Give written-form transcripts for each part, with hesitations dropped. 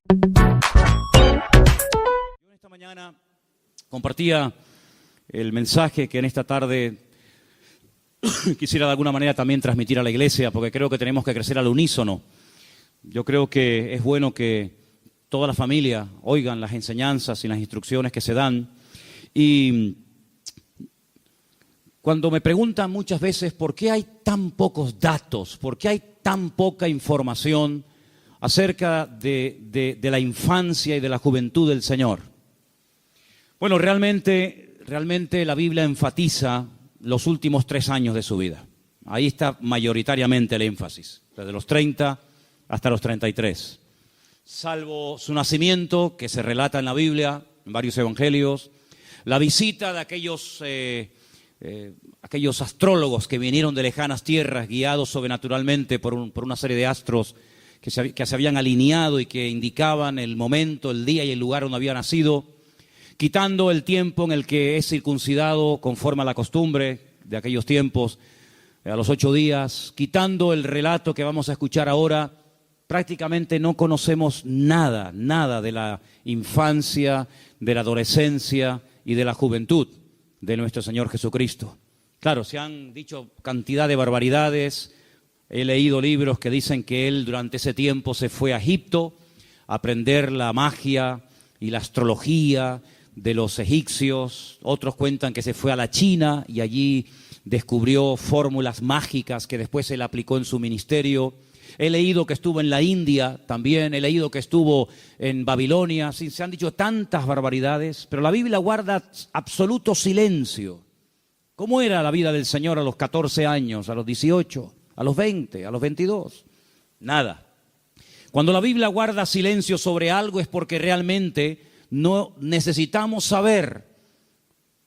Yo esta mañana compartía el mensaje que en esta tarde quisiera de alguna manera también transmitir a la iglesia, porque creo que tenemos que crecer al unísono. Yo creo que es bueno que toda la familia oigan las enseñanzas y las instrucciones que se dan. Y cuando me preguntan muchas veces por qué hay tan pocos datos, por qué hay tan poca información acerca de la infancia y de la juventud del Señor. Bueno, realmente la Biblia enfatiza los últimos 3 años de su vida. Ahí está mayoritariamente el énfasis, desde los 30 hasta los 33. Salvo su nacimiento, que se relata en la Biblia, en varios evangelios, la visita de aquellos astrólogos que vinieron de lejanas tierras, guiados sobrenaturalmente por una serie de astros que se habían alineado y que indicaban el momento, el día y el lugar donde había nacido, quitando el tiempo en el que es circuncidado conforme a la costumbre de aquellos tiempos, a los 8 días, quitando el relato que vamos a escuchar ahora. Prácticamente no conocemos nada de la infancia, de la adolescencia y de la juventud de nuestro Señor Jesucristo. Claro, se han dicho cantidad de barbaridades. He leído libros que dicen que él durante ese tiempo se fue a Egipto a aprender la magia y la astrología de los egipcios. Otros cuentan que se fue a la China y allí descubrió fórmulas mágicas que después él aplicó en su ministerio. He leído que estuvo en la India también, he leído que estuvo en Babilonia. Sí, se han dicho tantas barbaridades, pero la Biblia guarda absoluto silencio. ¿Cómo era la vida del Señor a los 14 años, a los 18, a los 20, a los 22? Nada. Cuando la Biblia guarda silencio sobre algo es porque realmente no necesitamos saber.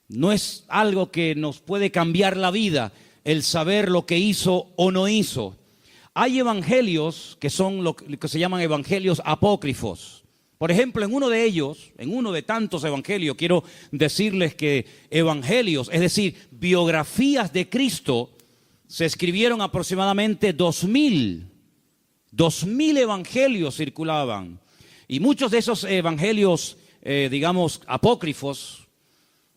No es algo que nos puede cambiar la vida, el saber lo que hizo o no hizo. Hay evangelios que son lo que se llaman evangelios apócrifos. Por ejemplo, en uno de ellos, en uno de tantos evangelios, quiero decirles que evangelios, es decir, biografías de Cristo, se escribieron aproximadamente 2000 evangelios circulaban. Y muchos de esos evangelios, apócrifos,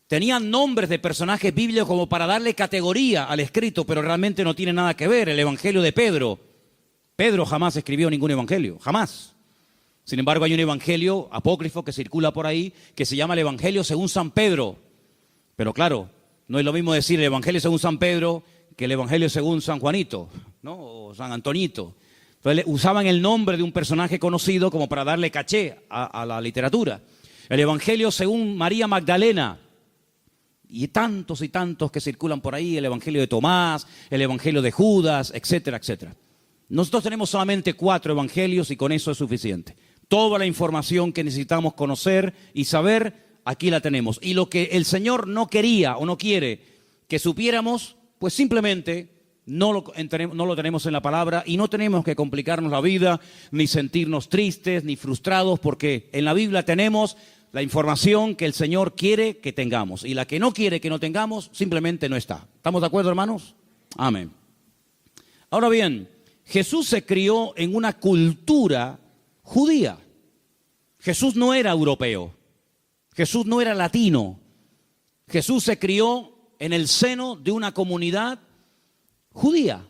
tenían nombres de personajes bíblicos como para darle categoría al escrito, pero realmente no tiene nada que ver. El evangelio de Pedro. Pedro jamás escribió ningún evangelio, jamás. Sin embargo, hay un evangelio apócrifo que circula por ahí que se llama el Evangelio según San Pedro. Pero claro, no es lo mismo decir el Evangelio según San Pedro que el Evangelio según San Juanito, ¿no? O San Antonito. Entonces usaban el nombre de un personaje conocido como para darle caché a la literatura. El Evangelio según María Magdalena. Y tantos que circulan por ahí, el Evangelio de Tomás, el Evangelio de Judas, etcétera, etcétera. Nosotros tenemos solamente 4 evangelios y con eso es suficiente. Toda la información que necesitamos conocer y saber, aquí la tenemos. Y lo que el Señor no quería o no quiere que supiéramos, pues simplemente no lo tenemos en la palabra y no tenemos que complicarnos la vida, ni sentirnos tristes, ni frustrados, porque en la Biblia tenemos la información que el Señor quiere que tengamos. Y la que no quiere que no tengamos, simplemente no está. ¿Estamos de acuerdo, hermanos? Amén. Ahora bien, Jesús se crió en una cultura judía. Jesús no era europeo. Jesús no era latino. Jesús se crió en el seno de una comunidad judía,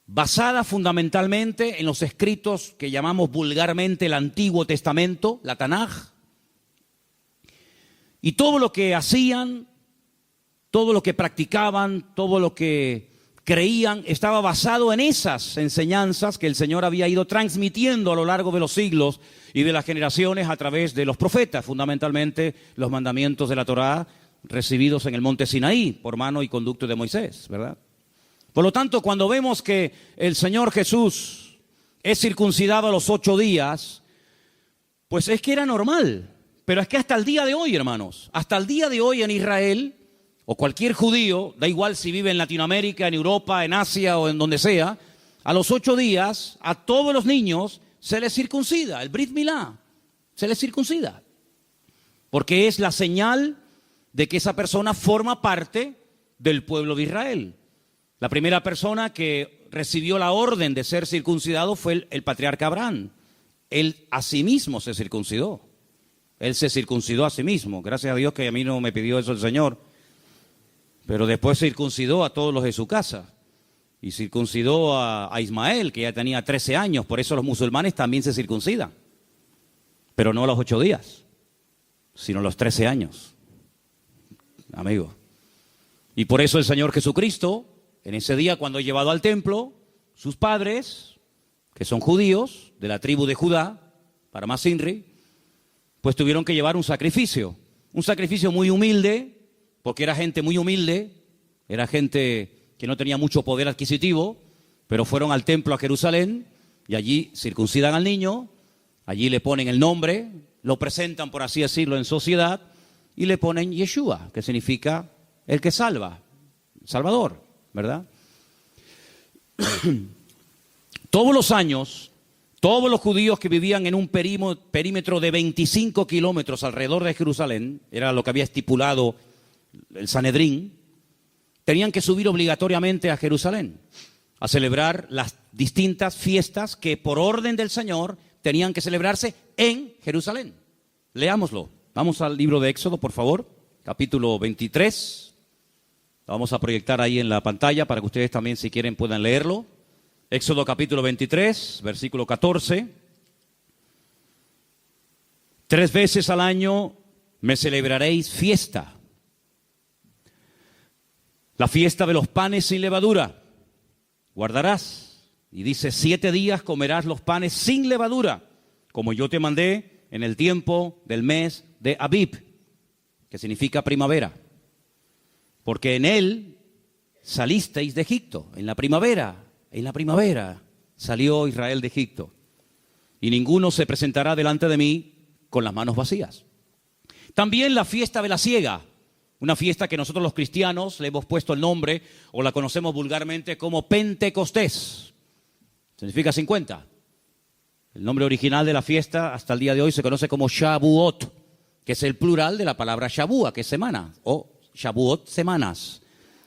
basada fundamentalmente en los escritos que llamamos vulgarmente el Antiguo Testamento, la Tanaj. Y todo lo que hacían, todo lo que practicaban, todo lo que creían, estaba basado en esas enseñanzas que el Señor había ido transmitiendo a lo largo de los siglos y de las generaciones a través de los profetas, fundamentalmente los mandamientos de la Torá recibidos en el monte Sinaí por mano y conducto de Moisés, ¿verdad? Por lo tanto, cuando vemos que el Señor Jesús es circuncidado a los 8 días, pues es que era normal. Pero es que hasta el día de hoy, hermanos, hasta el día de hoy en Israel, o cualquier judío, da igual si vive en Latinoamérica, en Europa, en Asia o en donde sea, a los 8 días, a todos los niños se les circuncida, el Brit Milá, se les circuncida. Porque es la señal de que esa persona forma parte del pueblo de Israel. La primera persona que recibió la orden de ser circuncidado fue el patriarca Abraham. Él a sí mismo se circuncidó. Él se circuncidó a sí mismo. Gracias a Dios que a mí no me pidió eso el Señor. Pero después circuncidó a todos los de su casa. Y circuncidó a Ismael, que ya tenía 13 años. Por eso los musulmanes también se circuncidan. Pero no a los 8 días, sino a los 13 años. Amigo. Y por eso el Señor Jesucristo, en ese día cuando es llevado al templo, sus padres, que son judíos, de la tribu de Judá, para más Inri, pues tuvieron que llevar un sacrificio muy humilde, porque era gente muy humilde, era gente que no tenía mucho poder adquisitivo, pero fueron al templo a Jerusalén y allí circuncidan al niño, allí le ponen el nombre, lo presentan, por así decirlo, en sociedad y le ponen Yeshua, que significa el que salva, Salvador, ¿verdad? Todos los años, todos los judíos que vivían en un perímetro de 25 kilómetros alrededor de Jerusalén, era lo que había estipulado el Sanedrín, tenían que subir obligatoriamente a Jerusalén a celebrar las distintas fiestas que por orden del Señor tenían que celebrarse en Jerusalén. Leámoslo. Vamos al libro de Éxodo, por favor, capítulo 23. Lo vamos a proyectar ahí en la pantalla para que ustedes también, si quieren, puedan leerlo. Éxodo capítulo 23, versículo 14. 3 veces al año me celebraréis fiesta. La fiesta de los panes sin levadura guardarás. Y dice, 7 días comerás los panes sin levadura, como yo te mandé en el tiempo del mes de Abib, que significa primavera. Porque en él salisteis de Egipto, en la primavera salió Israel de Egipto. Y ninguno se presentará delante de mí con las manos vacías. También la fiesta de la siega, una fiesta que nosotros los cristianos le hemos puesto el nombre o la conocemos vulgarmente como Pentecostés. Significa 50. El nombre original de la fiesta hasta el día de hoy se conoce como Shavuot, que es el plural de la palabra Shavua, que es semana, o Shavuot, semanas.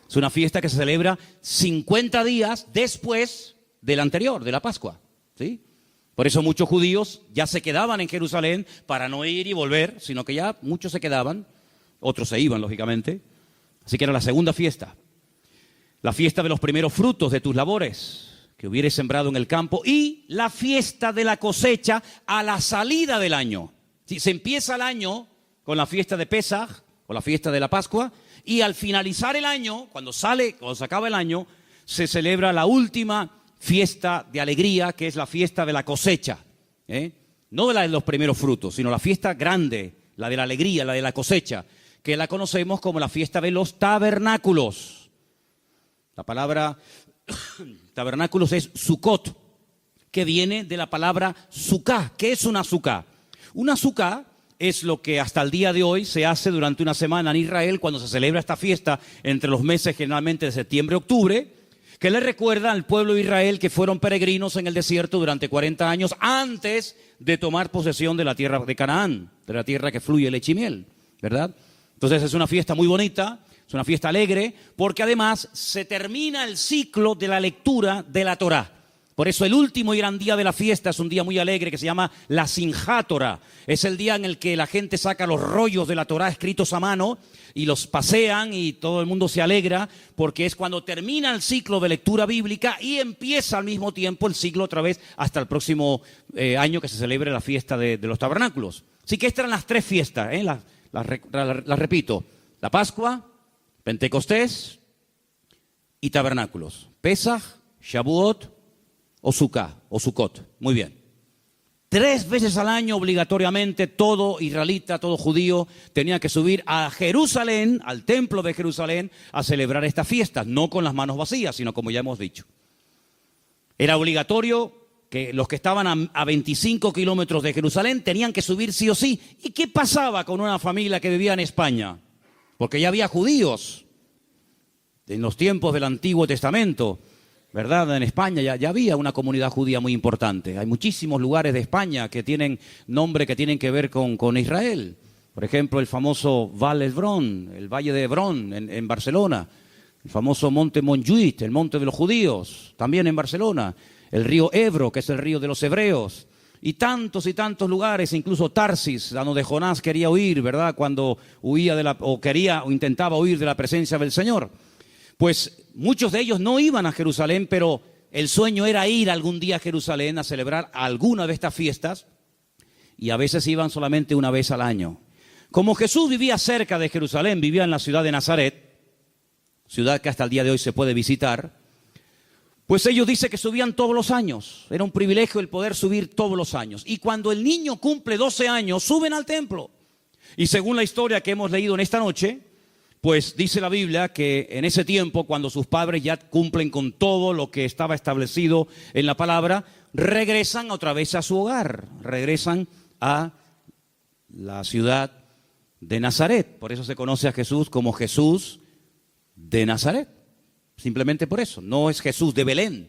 Es una fiesta que se celebra 50 días después del anterior, de la Pascua, ¿sí? Por eso muchos judíos ya se quedaban en Jerusalén para no ir y volver, sino que ya muchos se quedaban, otros se iban, lógicamente. Así que era la segunda fiesta. La fiesta de los primeros frutos de tus labores que hubieres sembrado en el campo, y la fiesta de la cosecha a la salida del año. Si se empieza el año con la fiesta de Pesaj, o la fiesta de la Pascua, y al finalizar el año, cuando se acaba el año, se celebra la última fiesta de alegría, que es la fiesta de la cosecha. No de la de los primeros frutos, sino la fiesta grande, la de la alegría, la de la cosecha, que la conocemos como la fiesta de los tabernáculos. La palabra tabernáculos es Sukkot, que viene de la palabra suká. ¿Qué es una suká? Una suká es lo que hasta el día de hoy se hace durante una semana en Israel cuando se celebra esta fiesta entre los meses generalmente de septiembre y octubre, que le recuerda al pueblo de Israel que fueron peregrinos en el desierto durante 40 años antes de tomar posesión de la tierra de Canaán, de la tierra que fluye leche y miel, ¿verdad? Entonces es una fiesta muy bonita, es una fiesta alegre, porque además se termina el ciclo de la lectura de la Torá. Por eso el último y gran día de la fiesta es un día muy alegre que se llama la Simjá Torá. Es el día en el que la gente saca los rollos de la Torá escritos a mano y los pasean y todo el mundo se alegra, porque es cuando termina el ciclo de lectura bíblica y empieza al mismo tiempo el ciclo otra vez hasta el próximo año que se celebre la fiesta de los tabernáculos. Así que estas eran las 3 fiestas, las repito: la Pascua, Pentecostés y tabernáculos. Pesaj, Shavuot o Sukkah o Sukkot. Muy bien. 3 veces al año obligatoriamente todo israelita, todo judío tenía que subir a Jerusalén, al templo de Jerusalén, a celebrar estas fiestas, no con las manos vacías, sino como ya hemos dicho. Era obligatorio que los que estaban a 25 kilómetros de Jerusalén tenían que subir sí o sí. ¿Y qué pasaba con una familia que vivía en España? Porque ya había judíos en los tiempos del Antiguo Testamento, ¿verdad? En España ya había una comunidad judía muy importante. Hay muchísimos lugares de España que tienen nombre que tienen que ver con Israel. Por ejemplo, el famoso Val Hebrón, el Valle de Hebrón en Barcelona. El famoso Monte Montjuïc, el Monte de los Judíos, también en Barcelona. El río Ebro, que es el río de los hebreos. y tantos lugares, incluso Tarsis, a donde Jonás quería huir, ¿verdad? Cuando huía o intentaba huir de la presencia del Señor. Pues muchos de ellos no iban a Jerusalén, pero el sueño era ir algún día a Jerusalén a celebrar alguna de estas fiestas, y a veces iban solamente una vez al año. Como Jesús vivía cerca de Jerusalén, vivía en la ciudad de Nazaret, ciudad que hasta el día de hoy se puede visitar, pues ellos dicen que subían todos los años. Era un privilegio el poder subir todos los años. Y cuando el niño cumple 12 años, suben al templo. Y según la historia que hemos leído en esta noche, pues dice la Biblia que en ese tiempo, cuando sus padres ya cumplen con todo lo que estaba establecido en la palabra, regresan otra vez a su hogar, regresan a la ciudad de Nazaret. Por eso se conoce a Jesús como Jesús de Nazaret. Simplemente por eso. No es Jesús de Belén,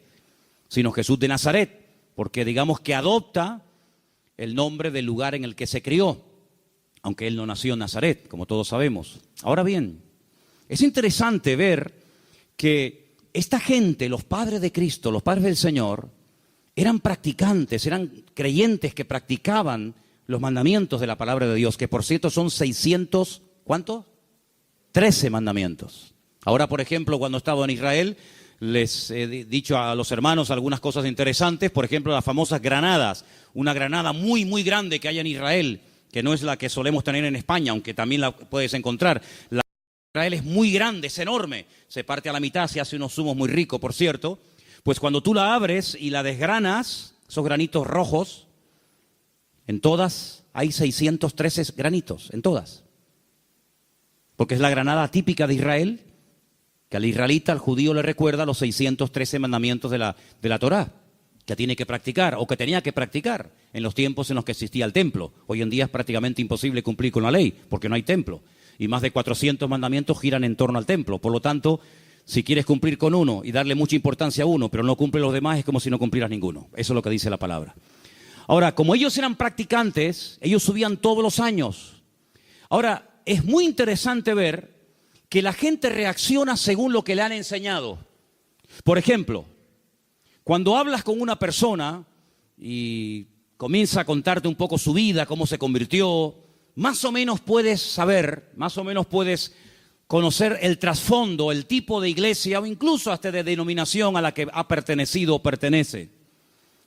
sino Jesús de Nazaret, porque digamos que adopta el nombre del lugar en el que se crió, aunque él no nació en Nazaret, como todos sabemos. Ahora bien, es interesante ver que esta gente, los padres de Cristo, los padres del Señor, eran practicantes, eran creyentes que practicaban los mandamientos de la palabra de Dios, que por cierto son 600, ¿cuántos? 13 mandamientos. Ahora, por ejemplo, cuando estaba en Israel, les he dicho a los hermanos algunas cosas interesantes. Por ejemplo, las famosas granadas. Una granada muy, muy grande que hay en Israel, que no es la que solemos tener en España, aunque también la puedes encontrar. La de Israel es muy grande, es enorme. Se parte a la mitad, se hace unos zumos muy ricos, por cierto. Pues cuando tú la abres y la desgranas, esos granitos rojos, en todas hay 613 granitos, en todas. Porque es la granada típica de Israel, que al israelita, al judío le recuerda los 613 mandamientos de la Torá, que tiene que practicar o que tenía que practicar en los tiempos en los que existía el templo. Hoy en día es prácticamente imposible cumplir con la ley porque no hay templo y más de 400 mandamientos giran en torno al templo. Por lo tanto, si quieres cumplir con uno y darle mucha importancia a uno, pero no cumple los demás, es como si no cumplieras ninguno. Eso es lo que dice la palabra. Ahora, como ellos eran practicantes, ellos subían todos los años. Ahora, es muy interesante ver que la gente reacciona según lo que le han enseñado. Por ejemplo, cuando hablas con una persona y comienza a contarte un poco su vida, cómo se convirtió, más o menos puedes saber, más o menos puedes conocer el trasfondo, el tipo de iglesia o incluso hasta de denominación a la que ha pertenecido o pertenece.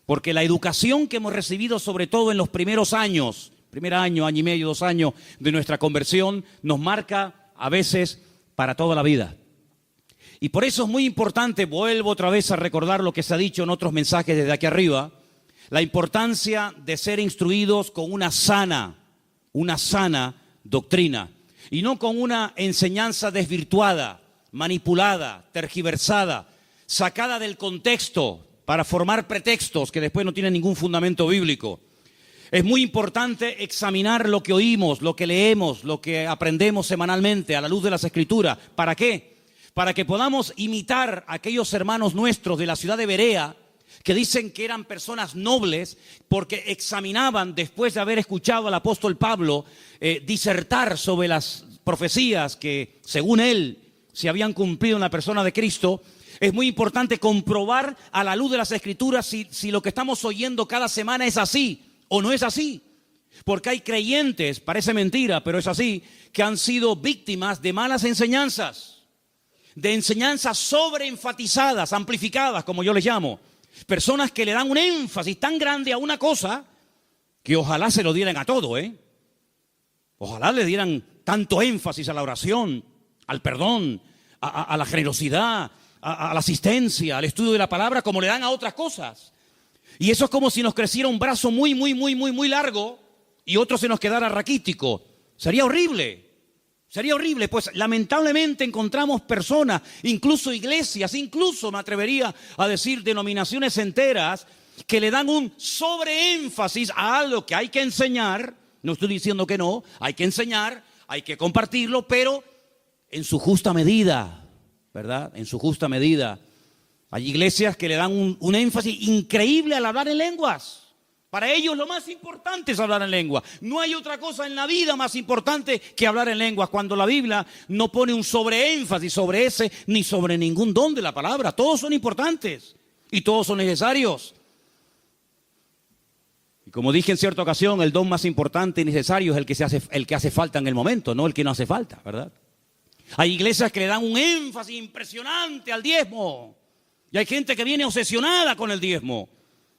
Porque la educación que hemos recibido, sobre todo en los primeros años, primer año, año y medio, 2 años de nuestra conversión, nos marca a veces para toda la vida. Y por eso es muy importante, vuelvo otra vez a recordar lo que se ha dicho en otros mensajes desde aquí arriba, la importancia de ser instruidos con una sana doctrina y no con una enseñanza desvirtuada, manipulada, tergiversada, sacada del contexto para formar pretextos que después no tienen ningún fundamento bíblico. Es muy importante examinar lo que oímos, lo que leemos, lo que aprendemos semanalmente a la luz de las Escrituras. ¿Para qué? Para que podamos imitar a aquellos hermanos nuestros de la ciudad de Berea que dicen que eran personas nobles porque examinaban, después de haber escuchado al apóstol Pablo disertar sobre las profecías que, según él, se habían cumplido en la persona de Cristo. Es muy importante comprobar a la luz de las Escrituras si lo que estamos oyendo cada semana es así o no es así. Porque hay creyentes, parece mentira, pero es así, que han sido víctimas de malas enseñanzas, de enseñanzas sobreenfatizadas, amplificadas, como yo les llamo. Personas que le dan un énfasis tan grande a una cosa que ojalá se lo dieran a todo, Ojalá le dieran tanto énfasis a la oración, al perdón, a la generosidad, a la asistencia, al estudio de la palabra, como le dan a otras cosas. Y eso es como si nos creciera un brazo muy largo y otro se nos quedara raquítico. Sería horrible. Sería horrible, pues lamentablemente encontramos personas, incluso iglesias, incluso me atrevería a decir denominaciones enteras, que le dan un sobreénfasis a algo que hay que enseñar. No estoy diciendo que no, hay que enseñar, hay que compartirlo, pero en su justa medida, ¿verdad? En su justa medida. Hay iglesias que le dan un énfasis increíble al hablar en lenguas. Para ellos lo más importante es hablar en lengua. No hay otra cosa en la vida más importante que hablar en lenguas, cuando la Biblia no pone un sobreénfasis sobre ese ni sobre ningún don de la palabra. Todos son importantes y todos son necesarios. Como dije en cierta ocasión, el don más importante y necesario es el que hace falta en el momento, no el que no hace falta, ¿verdad? Hay iglesias que le dan un énfasis impresionante al diezmo. Y hay gente que viene obsesionada con el diezmo.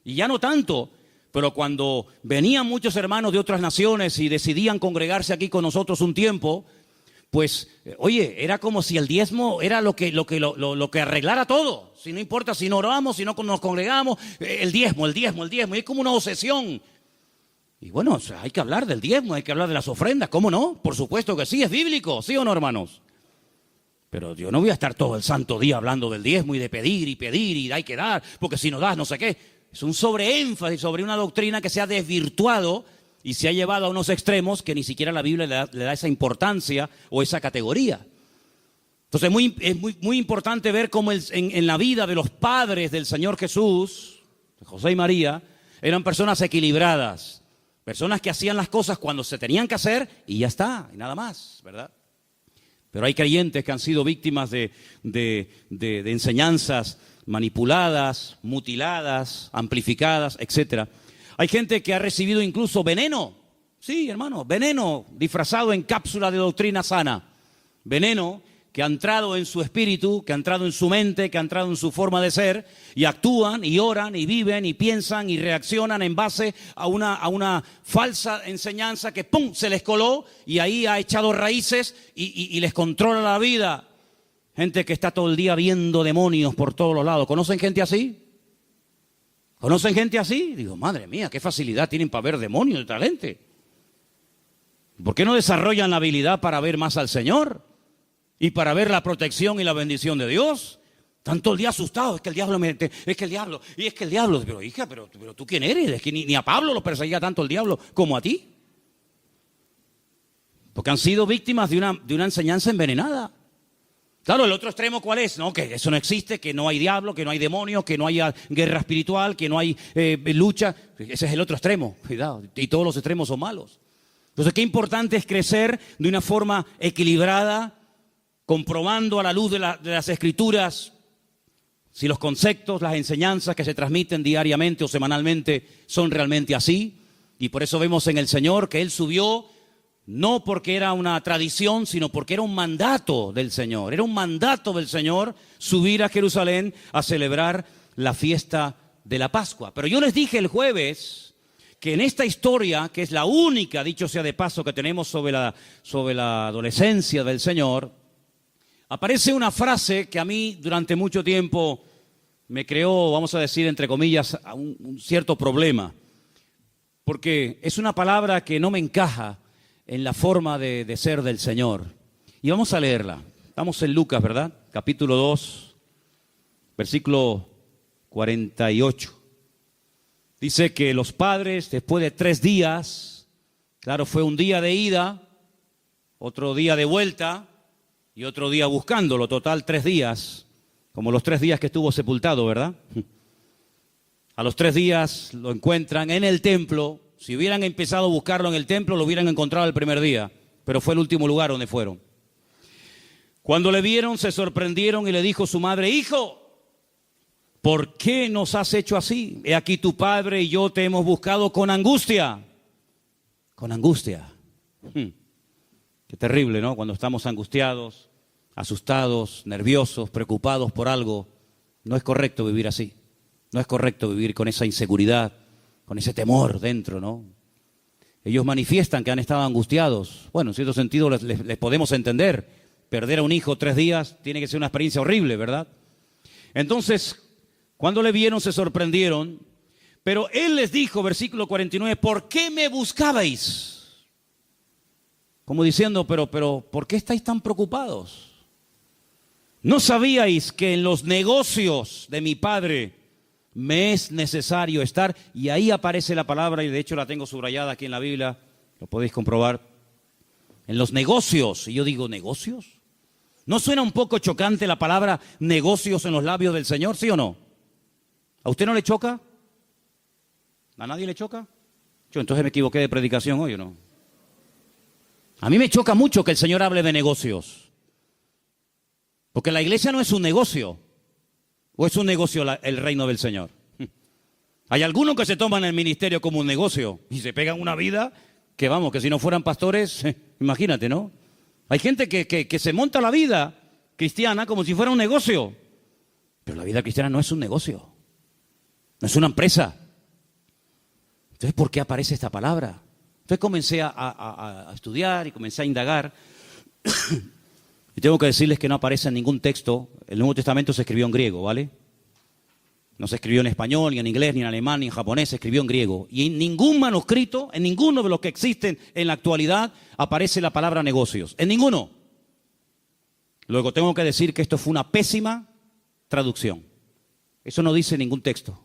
Y ya no tanto, pero cuando venían muchos hermanos de otras naciones y decidían congregarse aquí con nosotros un tiempo, pues, oye, era como si el diezmo era lo que arreglara todo. Si no importa si no oramos, si no nos congregamos, el diezmo. Y es como una obsesión. Y bueno, o sea, hay que hablar del diezmo, hay que hablar de las ofrendas, ¿cómo no? Por supuesto que sí, es bíblico, ¿sí o no, hermanos? Pero yo no voy a estar todo el santo día hablando del diezmo y de pedir y hay que dar, porque si no das no sé qué. Es un sobreénfasis sobre una doctrina que se ha desvirtuado y se ha llevado a unos extremos que ni siquiera la Biblia le da esa importancia o esa categoría. Entonces es muy importante ver cómo en la vida de los padres del Señor Jesús, José y María, eran personas equilibradas, personas que hacían las cosas cuando se tenían que hacer y ya está, y nada más, ¿verdad? Pero hay creyentes que han sido víctimas de enseñanzas manipuladas, mutiladas, amplificadas, etc. Hay gente que ha recibido incluso veneno. Sí, hermano, veneno disfrazado en cápsula de doctrina sana. Veneno que ha entrado en su espíritu, que ha entrado en su mente, que ha entrado en su forma de ser, y actúan, y oran, y viven, y piensan, y reaccionan en base a una falsa enseñanza que ¡pum!, se les coló, y ahí ha echado raíces, y les controla la vida. Gente que está todo el día viendo demonios por todos los lados. ¿Conocen gente así? ¿Conocen gente así? Digo, madre mía, qué facilidad tienen para ver demonios de tal gente. ¿Por qué no desarrollan la habilidad para ver más al Señor? Y para ver la protección y la bendición de Dios. Están todo el día asustados, es que el diablo y es que el diablo. Pero hija, pero ¿tú quién eres? Es que ni a Pablo lo perseguía tanto el diablo como a ti. Porque han sido víctimas de una enseñanza envenenada. Claro, el otro extremo, ¿cuál es? No, que eso no existe, que no hay diablo, que no hay demonios, que no hay guerra espiritual, que no hay lucha. Ese es el otro extremo, cuidado. Y todos los extremos son malos. Entonces, qué importante es crecer de una forma equilibrada, comprobando a la luz de las Escrituras si los conceptos, las enseñanzas que se transmiten diariamente o semanalmente son realmente así. Y por eso vemos en el Señor que Él subió, no porque era una tradición, sino porque era un mandato del Señor. Era un mandato del Señor subir a Jerusalén a celebrar la fiesta de la Pascua. Pero yo les dije el jueves que en esta historia, que es la única, dicho sea de paso, que tenemos sobre la adolescencia del Señor, aparece una frase que a mí durante mucho tiempo me creó, vamos a decir, entre comillas, un cierto problema. Porque es una palabra que no me encaja en la forma de ser del Señor. Y vamos a leerla. Estamos en Lucas, ¿verdad? Capítulo 2, versículo 48. Dice que los padres, después de 3 días, claro, fue un día de ida, otro día de vuelta, y otro día buscándolo, total 3 días, como los 3 días que estuvo sepultado, ¿verdad? A los 3 días lo encuentran en el templo. Si hubieran empezado a buscarlo en el templo, lo hubieran encontrado el primer día, pero fue el último lugar donde fueron. Cuando le vieron, se sorprendieron y le dijo su madre: hijo, ¿por qué nos has hecho así? He aquí tu padre y yo te hemos buscado con angustia. Con angustia. Qué terrible, ¿no? Cuando estamos angustiados, asustados, nerviosos, preocupados por algo. No es correcto vivir así. No es correcto vivir con esa inseguridad, con ese temor dentro, ¿no? Ellos manifiestan que han estado angustiados. Bueno, en cierto sentido les podemos entender. Perder a un hijo 3 días tiene que ser una experiencia horrible, ¿verdad? Entonces, cuando le vieron se sorprendieron, pero él les dijo, versículo 49, ¿por qué me buscabais? Como diciendo, pero, ¿por qué estáis tan preocupados? ¿No sabíais que en los negocios de mi padre me es necesario estar? Y ahí aparece la palabra, y de hecho la tengo subrayada aquí en la Biblia, lo podéis comprobar. En los negocios, y yo digo, ¿negocios? ¿No suena un poco chocante la palabra negocios en los labios del Señor, sí o no? ¿A usted no le choca? ¿A nadie le choca? Yo entonces me equivoqué de predicación hoy, ¿o no? A mí me choca mucho que el Señor hable de negocios. Porque la iglesia no es un negocio. ¿O es un negocio el reino del Señor? Hay algunos que se toman el ministerio como un negocio y se pegan una vida que vamos, que si no fueran pastores, imagínate, ¿no? Hay gente que se monta la vida cristiana como si fuera un negocio. Pero la vida cristiana no es un negocio, no es una empresa. Entonces, ¿por qué aparece esta palabra? Entonces comencé a estudiar y comencé a indagar. Y tengo que decirles que no aparece en ningún texto. El Nuevo Testamento se escribió en griego, ¿vale? No se escribió en español, ni en inglés, ni en alemán, ni en japonés, se escribió en griego. Y en ningún manuscrito, en ninguno de los que existen en la actualidad, aparece la palabra negocios. En ninguno. Luego tengo que decir que esto fue una pésima traducción. Eso no dice ningún texto.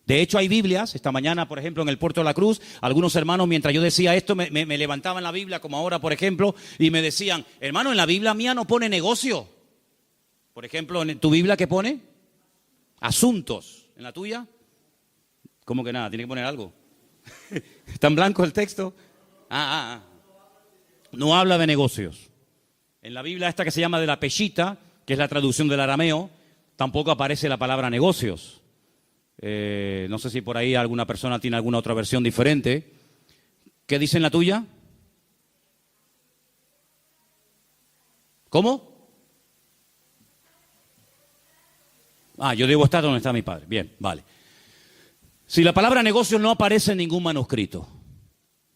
De hecho, hay Biblias. Esta mañana, por ejemplo, en el Puerto de la Cruz, algunos hermanos, mientras yo decía esto, me levantaban la Biblia, como ahora, por ejemplo, y me decían, hermano, en la Biblia mía no pone negocio. Por ejemplo, ¿en tu Biblia qué pone? Asuntos. ¿En la tuya? ¿Cómo que nada? Tiene que poner algo. ¿Está en blanco el texto? No habla de negocios. En la Biblia esta que se llama de la Peshita, que es la traducción del arameo, tampoco aparece la palabra negocios. No sé si por ahí alguna persona tiene alguna otra versión diferente. ¿Qué dice en la tuya? ¿Cómo? Yo debo estar donde está mi padre. Bien, vale. Si la palabra negocios no aparece en ningún manuscrito,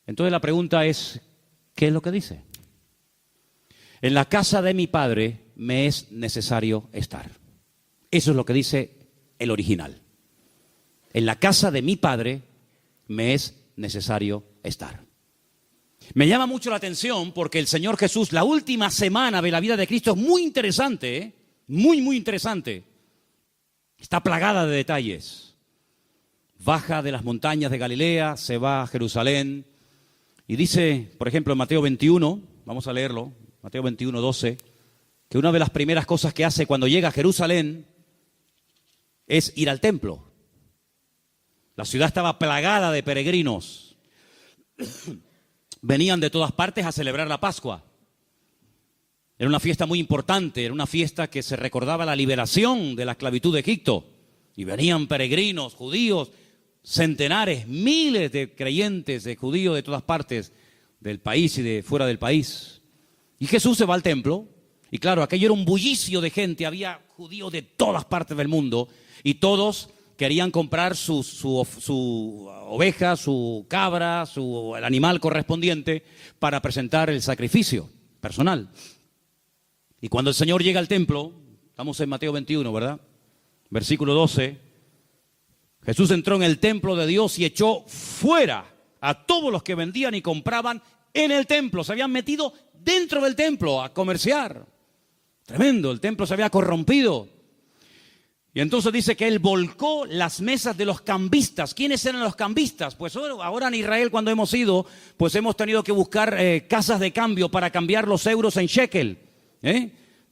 entonces la pregunta es, ¿qué es lo que dice? En la casa de mi padre me es necesario estar. Eso es lo que dice el original. En la casa de mi padre me es necesario estar. Me llama mucho la atención porque el Señor Jesús, la última semana de la vida de Cristo es muy interesante, ¿eh? Muy, muy interesante. Está plagada de detalles. Baja de las montañas de Galilea, se va a Jerusalén y dice, por ejemplo, en Mateo 21, vamos a leerlo, Mateo 21, 12, que una de las primeras cosas que hace cuando llega a Jerusalén es ir al templo. La ciudad estaba plagada de peregrinos. Venían de todas partes a celebrar la Pascua. Era una fiesta muy importante, era una fiesta que se recordaba la liberación de la esclavitud de Egipto. Y venían peregrinos, judíos, centenares, miles de creyentes, de judíos de todas partes del país y de fuera del país. Y Jesús se va al templo. Y claro, aquello era un bullicio de gente, había judíos de todas partes del mundo y todos querían comprar su oveja, su cabra, el animal correspondiente para presentar el sacrificio personal. Y cuando el Señor llega al templo, estamos en Mateo 21, ¿verdad? Versículo 12, Jesús entró en el templo de Dios y echó fuera a todos los que vendían y compraban en el templo. Se habían metido dentro del templo a comerciar. Tremendo, el templo se había corrompido. Y entonces dice que él volcó las mesas de los cambistas. ¿Quiénes eran los cambistas? Pues ahora en Israel cuando hemos ido, pues hemos tenido que buscar casas de cambio para cambiar los euros en shekel.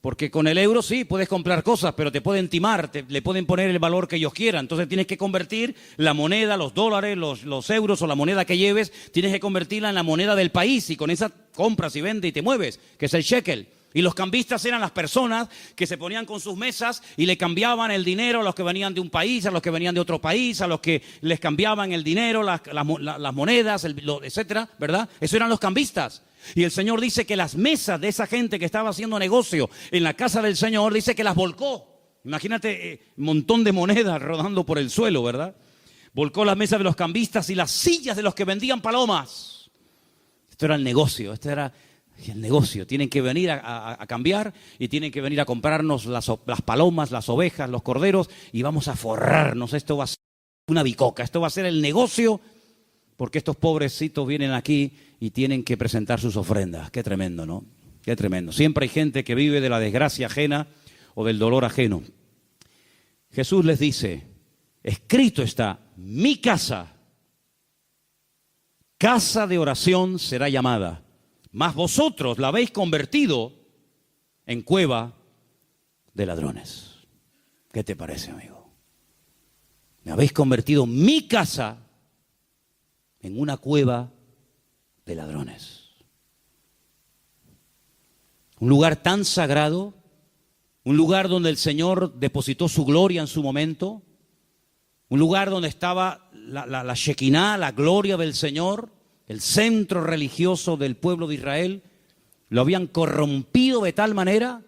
Porque con el euro sí puedes comprar cosas, pero te pueden timar, le pueden poner el valor que ellos quieran. Entonces tienes que convertir la moneda, los dólares, los euros o la moneda que lleves, tienes que convertirla en la moneda del país y con esa compras y vendes y te mueves, que es el shekel. Y los cambistas eran las personas que se ponían con sus mesas y le cambiaban el dinero a los que venían de un país, a los que venían de otro país, a los que les cambiaban el dinero, las monedas, etcétera, ¿verdad? Esos eran los cambistas. Y el Señor dice que las mesas de esa gente que estaba haciendo negocio en la casa del Señor, dice que las volcó. Imagínate un montón de monedas rodando por el suelo, ¿verdad? Volcó las mesas de los cambistas y las sillas de los que vendían palomas. Esto era el negocio, el negocio. Tienen que venir a cambiar y tienen que venir a comprarnos las palomas, las ovejas, los corderos y vamos a forrarnos. Esto va a ser una bicoca, esto va a ser el negocio porque estos pobrecitos vienen aquí y tienen que presentar sus ofrendas. Qué tremendo, ¿no? Qué tremendo. Siempre hay gente que vive de la desgracia ajena o del dolor ajeno. Jesús les dice, escrito está, mi casa, casa de oración será llamada. Mas vosotros la habéis convertido en cueva de ladrones. ¿Qué te parece, amigo? Me habéis convertido mi casa en una cueva de ladrones. Un lugar tan sagrado, un lugar donde el Señor depositó su gloria en su momento, Un lugar donde estaba la Shekinah, la gloria del Señor, el centro religioso del pueblo de Israel. Lo habían corrompido de tal manera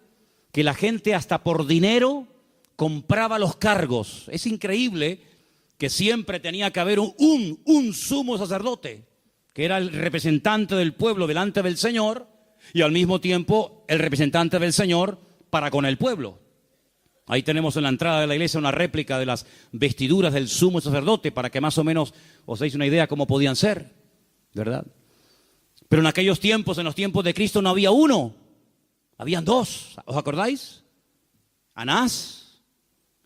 que la gente hasta por dinero compraba los cargos. Es increíble que siempre tenía que haber un sumo sacerdote, que era el representante del pueblo delante del Señor y al mismo tiempo el representante del Señor para con el pueblo. Ahí tenemos en la entrada de la iglesia una réplica de las vestiduras del sumo sacerdote para que más o menos os deis una idea cómo podían ser, ¿verdad? Pero en aquellos tiempos, en los tiempos de Cristo, no había uno, habían dos. ¿Os acordáis? Anás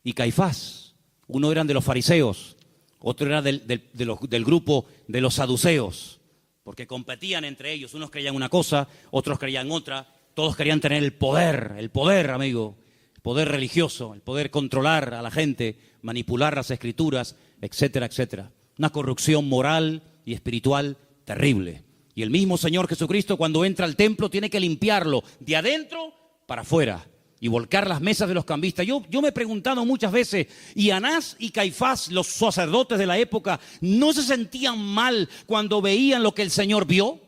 y Caifás. Uno eran de los fariseos, otro era del grupo de los saduceos, porque competían entre ellos. Unos creían una cosa, otros creían otra. Todos querían tener el poder, amigo, el poder religioso, el poder controlar a la gente, manipular las escrituras, etcétera, etcétera. Una corrupción moral y espiritual terrible. Y el mismo Señor Jesucristo, cuando entra al templo, tiene que limpiarlo de adentro para afuera y volcar las mesas de los cambistas. Yo me he preguntado muchas veces, ¿y Anás y Caifás, los sacerdotes de la época, no se sentían mal cuando veían lo que el Señor vio?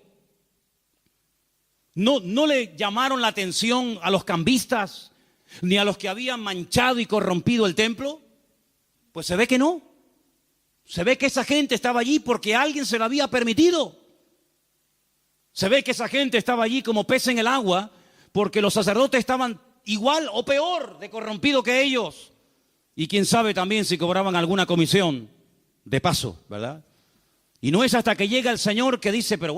¿No le llamaron la atención a los cambistas, ni a los que habían manchado y corrompido el templo? Pues se ve que no. Se ve que esa gente estaba allí porque alguien se lo había permitido. Se ve que esa gente estaba allí como pez en el agua porque los sacerdotes estaban igual o peor de corrompido que ellos. Y quién sabe también si cobraban alguna comisión de paso, ¿verdad? Y no es hasta que llega el Señor que dice, pero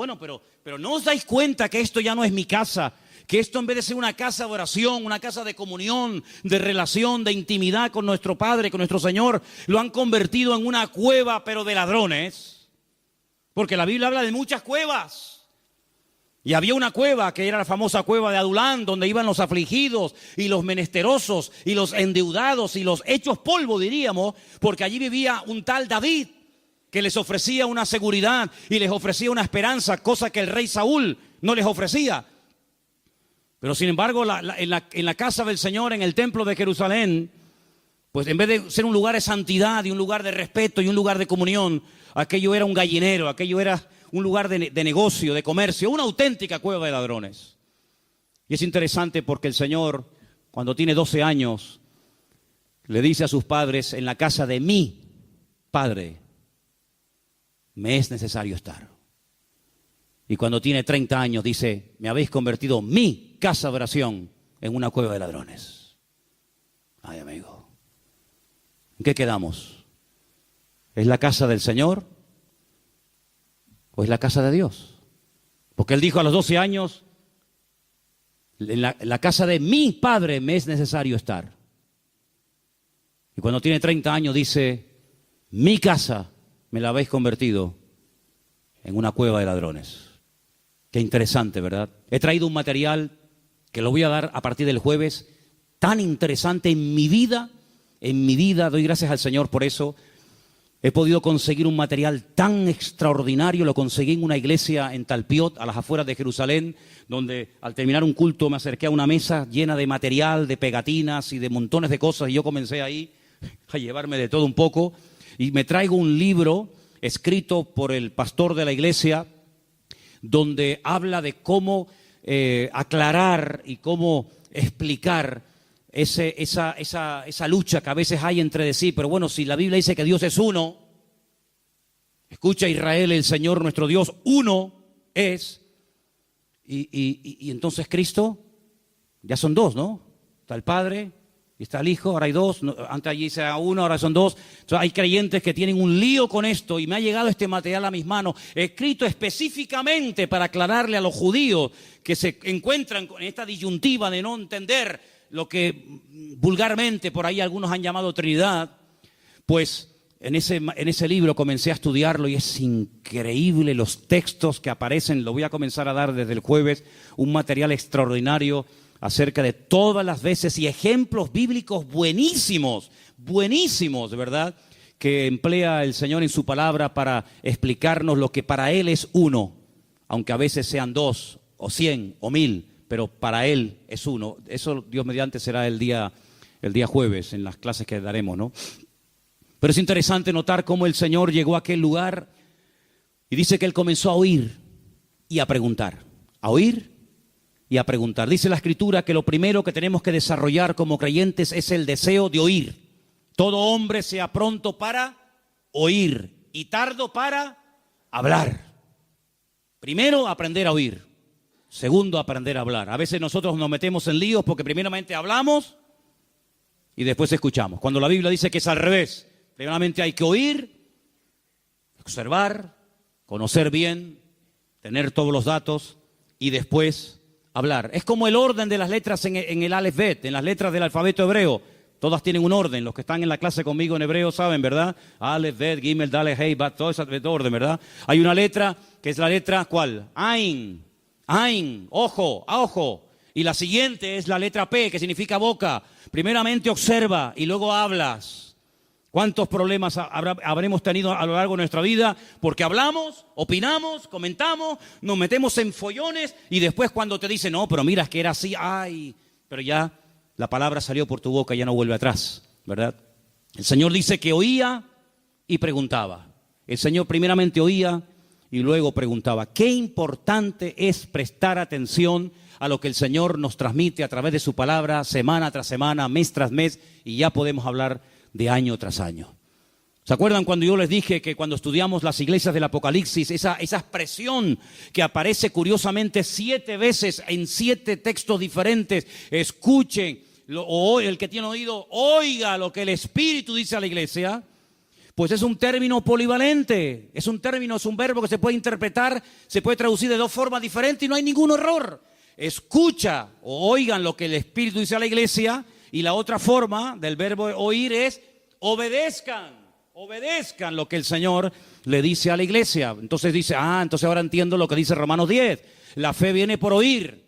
¿no os dais cuenta que esto ya no es mi casa? Que esto, en vez de ser una casa de oración, una casa de comunión, de relación, de intimidad con nuestro Padre, con nuestro Señor, lo han convertido en una cueva, pero de ladrones. Porque la Biblia habla de muchas cuevas. Y había una cueva que era la famosa cueva de Adulán, donde iban los afligidos y los menesterosos y los endeudados y los hechos polvo, diríamos, porque allí vivía un tal David que les ofrecía una seguridad y les ofrecía una esperanza, cosa que el rey Saúl no les ofrecía. Pero sin embargo, en la casa del Señor, en el templo de Jerusalén, pues en vez de ser un lugar de santidad y un lugar de respeto y un lugar de comunión, aquello era un gallinero, aquello era un lugar de negocio, de comercio, una auténtica cueva de ladrones. Y es interesante porque el Señor, cuando tiene 12 años, le dice a sus padres, en la casa de mi Padre me es necesario estar. Y cuando tiene 30 años dice, me habéis convertido mi casa de oración en una cueva de ladrones. Ay, amigo, ¿en qué quedamos? ¿Es la casa del Señor o es la casa de Dios? Porque Él dijo a los 12 años, en la casa de mi Padre me es necesario estar. Y cuando tiene 30 años dice, mi casa me la habéis convertido en una cueva de ladrones. Qué interesante, ¿verdad? He traído un material que lo voy a dar a partir del jueves, tan interesante en mi vida, doy gracias al Señor por eso. He podido conseguir un material tan extraordinario, lo conseguí en una iglesia en Talpiot, a las afueras de Jerusalén, donde al terminar un culto me acerqué a una mesa llena de material, de pegatinas y de montones de cosas, y yo comencé ahí a llevarme de todo un poco, y me traigo un libro escrito por el pastor de la iglesia, donde habla de cómo aclarar y cómo explicar esa lucha que a veces hay entre sí. Pero bueno, si la Biblia dice que Dios es uno, escucha Israel, el Señor nuestro Dios, uno es, y entonces Cristo, ya son dos, ¿no? Está el Padre y está el Hijo, ahora hay dos, antes allí era uno, ahora son dos. Entonces hay creyentes que tienen un lío con esto y me ha llegado este material a mis manos, escrito específicamente para aclararle a los judíos que se encuentran con esta disyuntiva de no entender lo que vulgarmente por ahí algunos han llamado Trinidad. Pues en ese libro comencé a estudiarlo y es increíble los textos que aparecen. Lo voy a comenzar a dar desde el jueves, un material extraordinario acerca de todas las veces y ejemplos bíblicos buenísimos, ¿verdad?, que emplea el Señor en su palabra para explicarnos lo que para Él es uno, aunque a veces sean 2 o 100 o 1000, pero para Él es uno. Eso, Dios mediante, será el día jueves en las clases que daremos, ¿no? Pero es interesante notar cómo el Señor llegó a aquel lugar y dice que Él comenzó a oír y a preguntar. A oír y a preguntar. Dice la Escritura que lo primero que tenemos que desarrollar como creyentes es el deseo de oír. Todo hombre sea pronto para oír y tardo para hablar. Primero, aprender a oír. Segundo, aprender a hablar. A veces nosotros nos metemos en líos porque primeramente hablamos y después escuchamos. Cuando la Biblia dice que es al revés. Primeramente hay que oír, observar, conocer bien, tener todos los datos y después hablar. Es como el orden de las letras en el Aleph Bet, en las letras del alfabeto hebreo. Todas tienen un orden. Los que están en la clase conmigo en hebreo saben, ¿verdad? Aleph, Bet, Gimel, Daleth, Hei, Bat, todo ese orden, ¿verdad? Hay una letra que es la letra, ¿cuál? Ain, Ain, ojo, a ojo. Y la siguiente es la letra P, que significa boca. Primeramente observa y luego hablas. ¿Cuántos problemas habremos tenido a lo largo de nuestra vida? Porque hablamos, opinamos, comentamos, nos metemos en follones y después cuando te dicen, no, pero mira, es que era así, ay, pero ya la palabra salió por tu boca y ya no vuelve atrás, ¿verdad? El Señor dice que oía y preguntaba. El Señor primeramente oía y luego preguntaba. Qué importante es prestar atención a lo que el Señor nos transmite a través de su palabra, semana tras semana, mes tras mes, y ya podemos hablar de año tras año. ¿Se acuerdan cuando yo les dije que cuando estudiamos las iglesias del Apocalipsis, esa expresión que aparece curiosamente 7 veces en 7 textos diferentes, escuchen, o el que tiene oído, oiga lo que el Espíritu dice a la iglesia? Pues es un término polivalente, es un verbo que se puede interpretar, se puede traducir de 2 formas diferentes y no hay ningún error. Escucha o oigan lo que el Espíritu dice a la iglesia. Y la otra forma del verbo oír es obedezcan lo que el Señor le dice a la iglesia. Entonces dice, entonces ahora entiendo lo que dice Romanos 10. La fe viene por oír.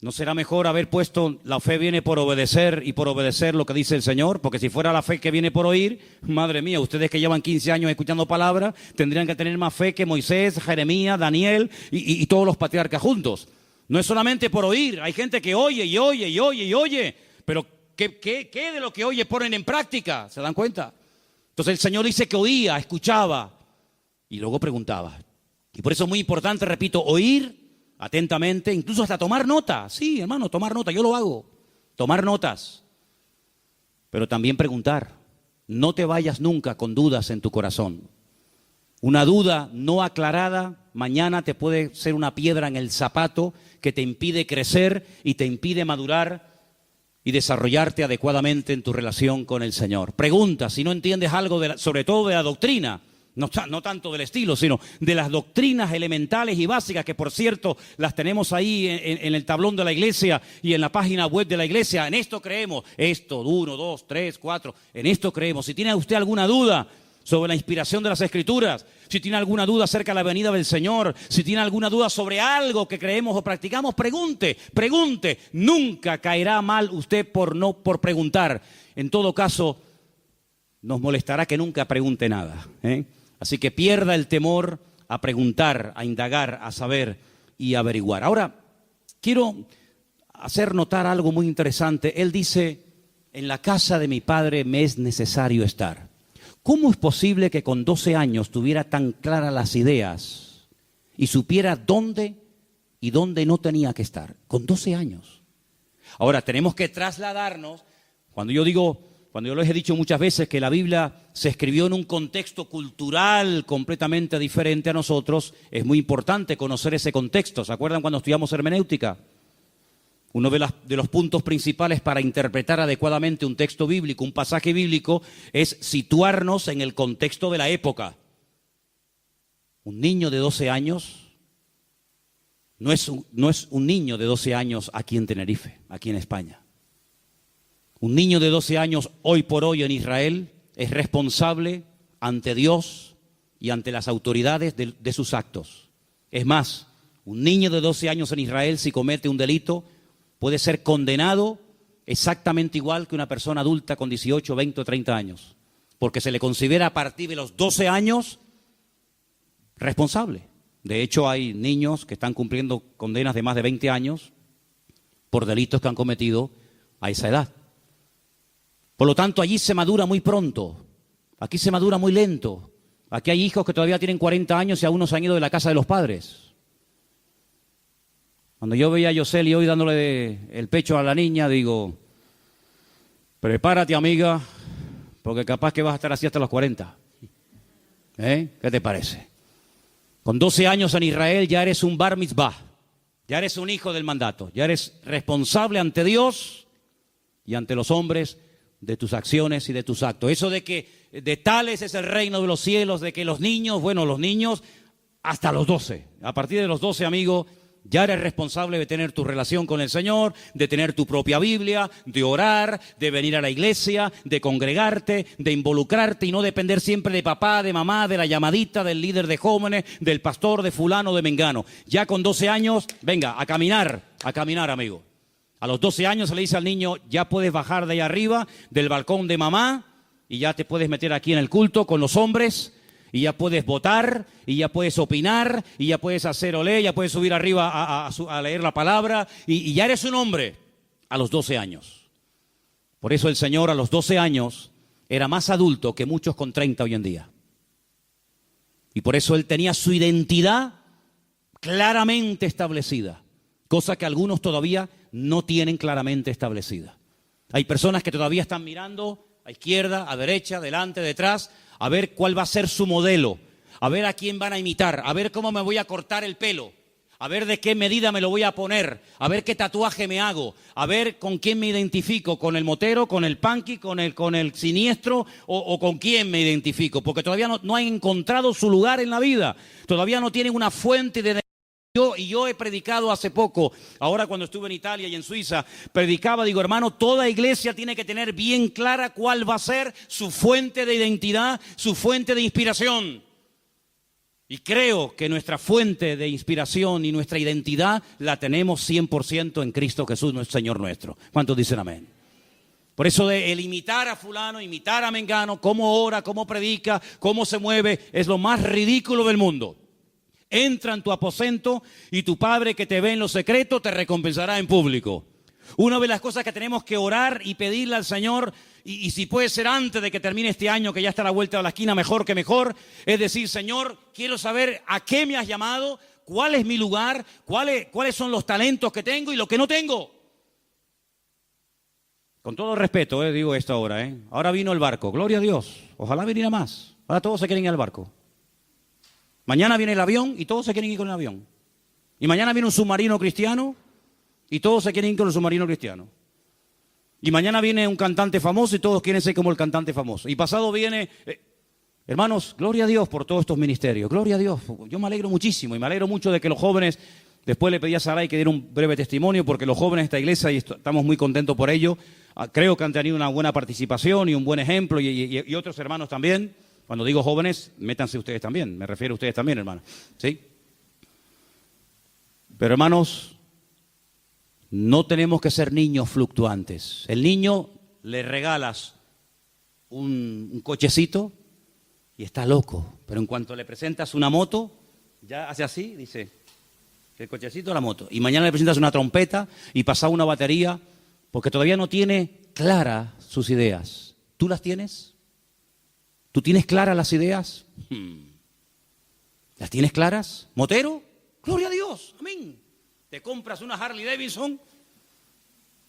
¿No será mejor haber puesto la fe viene por obedecer y por obedecer lo que dice el Señor? Porque si fuera la fe que viene por oír, madre mía, ustedes que llevan 15 años escuchando palabras, tendrían que tener más fe que Moisés, Jeremías, Daniel y todos los patriarcas juntos. No es solamente por oír, hay gente que oye y oye y oye y oye, pero ¿qué de lo que oye ponen en práctica? ¿Se dan cuenta? Entonces el Señor dice que oía, escuchaba y luego preguntaba. Y por eso es muy importante, repito, oír atentamente, incluso hasta tomar nota. Sí, hermano, tomar nota, yo lo hago, tomar notas. Pero también preguntar. No te vayas nunca con dudas en tu corazón. Una duda no aclarada mañana te puede ser una piedra en el zapato que te impide crecer y te impide madurar y desarrollarte adecuadamente en tu relación con el Señor. Pregunta, si no entiendes algo, sobre todo de la doctrina, no tanto del estilo, sino de las doctrinas elementales y básicas, que por cierto las tenemos ahí en el tablón de la iglesia y en la página web de la iglesia. En esto creemos, esto, 1, 2, 3, 4, en esto creemos. Si tiene usted alguna duda sobre la inspiración de las Escrituras, si tiene alguna duda acerca de la venida del Señor, si tiene alguna duda sobre algo que creemos o practicamos, pregunte. Nunca caerá mal usted por preguntar. En todo caso, nos molestará que nunca pregunte nada, ¿eh? Así que pierda el temor a preguntar, a indagar, a saber y a averiguar. Ahora, quiero hacer notar algo muy interesante. Él dice, en la casa de mi padre me es necesario estar. ¿Cómo es posible que con 12 años tuviera tan claras las ideas y supiera dónde y dónde no tenía que estar? Con 12 años. Ahora, tenemos que trasladarnos, cuando yo les he dicho muchas veces que la Biblia se escribió en un contexto cultural completamente diferente a nosotros, es muy importante conocer ese contexto. ¿Se acuerdan cuando estudiamos hermenéutica? Uno de los puntos principales para interpretar adecuadamente un texto bíblico, un pasaje bíblico, es situarnos en el contexto de la época. Un niño de 12 años no es un niño de 12 años aquí en Tenerife, aquí en España. Un niño de 12 años hoy por hoy en Israel es responsable ante Dios y ante las autoridades de sus actos. Es más, un niño de 12 años en Israel, si comete un delito, puede ser condenado exactamente igual que una persona adulta con 18, 20 o 30 años, porque se le considera a partir de los 12 años responsable. De hecho, hay niños que están cumpliendo condenas de más de 20 años por delitos que han cometido a esa edad. Por lo tanto, allí se madura muy pronto. Aquí se madura muy lento. Aquí hay hijos que todavía tienen 40 años y aún no se han ido de la casa de los padres. Cuando yo veía a Yoseli hoy dándole el pecho a la niña, digo, prepárate, amiga, porque capaz que vas a estar así hasta los 40. ¿Qué te parece? Con 12 años en Israel ya eres un bar mitzvah, ya eres un hijo del mandato, ya eres responsable ante Dios y ante los hombres de tus acciones y de tus actos. Eso de que de tales es el reino de los cielos, de que los niños, bueno, los niños hasta los 12. A partir de los 12, amigo, ya eres responsable de tener tu relación con el Señor, de tener tu propia Biblia, de orar, de venir a la iglesia, de congregarte, de involucrarte y no depender siempre de papá, de mamá, de la llamadita, del líder de jóvenes, del pastor, de fulano, de mengano. Ya con 12 años, venga, a caminar, amigo. A los 12 años se le dice al niño, ya puedes bajar de ahí arriba, del balcón de mamá, y ya te puedes meter aquí en el culto con los hombres, y ya puedes votar, y ya puedes opinar, y ya puedes hacer olé, ya puedes subir arriba a leer la palabra, y ya eres un hombre a los 12 años. Por eso el Señor a los 12 años era más adulto que muchos con 30 hoy en día. Y por eso Él tenía su identidad claramente establecida, cosa que algunos todavía no tienen claramente establecida. Hay personas que todavía están mirando a izquierda, a derecha, delante, detrás, a ver cuál va a ser su modelo, a ver a quién van a imitar, a ver cómo me voy a cortar el pelo, a ver de qué medida me lo voy a poner, a ver qué tatuaje me hago, a ver con quién me identifico, con el motero, con el punky, con el siniestro o con quién me identifico, porque todavía no han encontrado su lugar en la vida, todavía no tienen una fuente de... Yo he predicado hace poco, ahora cuando estuve en Italia y en Suiza, predicaba, digo, hermano, toda iglesia tiene que tener bien clara cuál va a ser su fuente de identidad, su fuente de inspiración. Y creo que nuestra fuente de inspiración y nuestra identidad la tenemos 100% en Cristo Jesús, nuestro Señor nuestro. ¿Cuántos dicen amén? Por eso el imitar a fulano, imitar a mengano, cómo ora, cómo predica, cómo se mueve, es lo más ridículo del mundo. Entra en tu aposento y tu Padre que te ve en lo secreto te recompensará en público. Una de las cosas que tenemos que orar y pedirle al Señor, y si puede ser antes de que termine este año, que ya está a la vuelta de la esquina, mejor que mejor, es decir, Señor, quiero saber a qué me has llamado, cuál es mi lugar, cuáles son los talentos que tengo y lo que no tengo. Con todo respeto, digo esto ahora. Ahora vino el barco, gloria a Dios, ojalá viniera más. Ahora todos se quieren ir al barco. Mañana viene el avión y todos se quieren ir con el avión. Y mañana viene un submarino cristiano y todos se quieren ir con el submarino cristiano. Y mañana viene un cantante famoso y todos quieren ser como el cantante famoso. Y pasado viene... hermanos, gloria a Dios por todos estos ministerios. Gloria a Dios. Yo me alegro muchísimo y me alegro mucho de que los jóvenes... Después le pedí a Saray que diera un breve testimonio porque los jóvenes de esta iglesia, y estamos muy contentos por ello, creo que han tenido una buena participación y un buen ejemplo y otros hermanos también. Cuando digo jóvenes, métanse ustedes también, me refiero a ustedes también, hermano. ¿Sí? Pero hermanos, no tenemos que ser niños fluctuantes. El niño le regalas un cochecito y está loco, pero en cuanto le presentas una moto, ya hace así, dice, el cochecito o la moto. Y mañana le presentas una trompeta y pasa una batería, porque todavía no tiene claras sus ideas. ¿Tú las tienes? ¿Tú tienes claras las ideas? ¿Las tienes claras? ¿Motero? Gloria a Dios, amén. Te compras una Harley Davidson,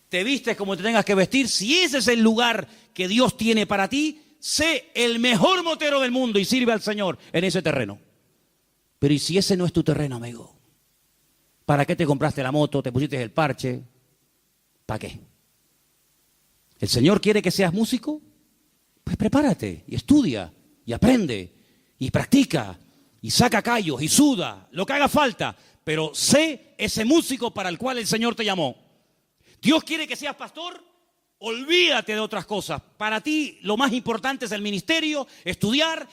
te vistes como te tengas que vestir. Si ese es el lugar que Dios tiene para ti, sé el mejor motero del mundo y sirve al Señor en ese terreno. Pero ¿y si ese no es tu terreno, amigo? ¿Para qué te compraste la moto? ¿Te pusiste el parche? ¿Para qué? ¿El Señor quiere que seas músico? Pues prepárate y estudia y aprende y practica y saca callos y suda, lo que haga falta, pero sé ese músico para el cual el Señor te llamó. Dios quiere que seas pastor, olvídate de otras cosas. Para ti lo más importante es el ministerio, estudiar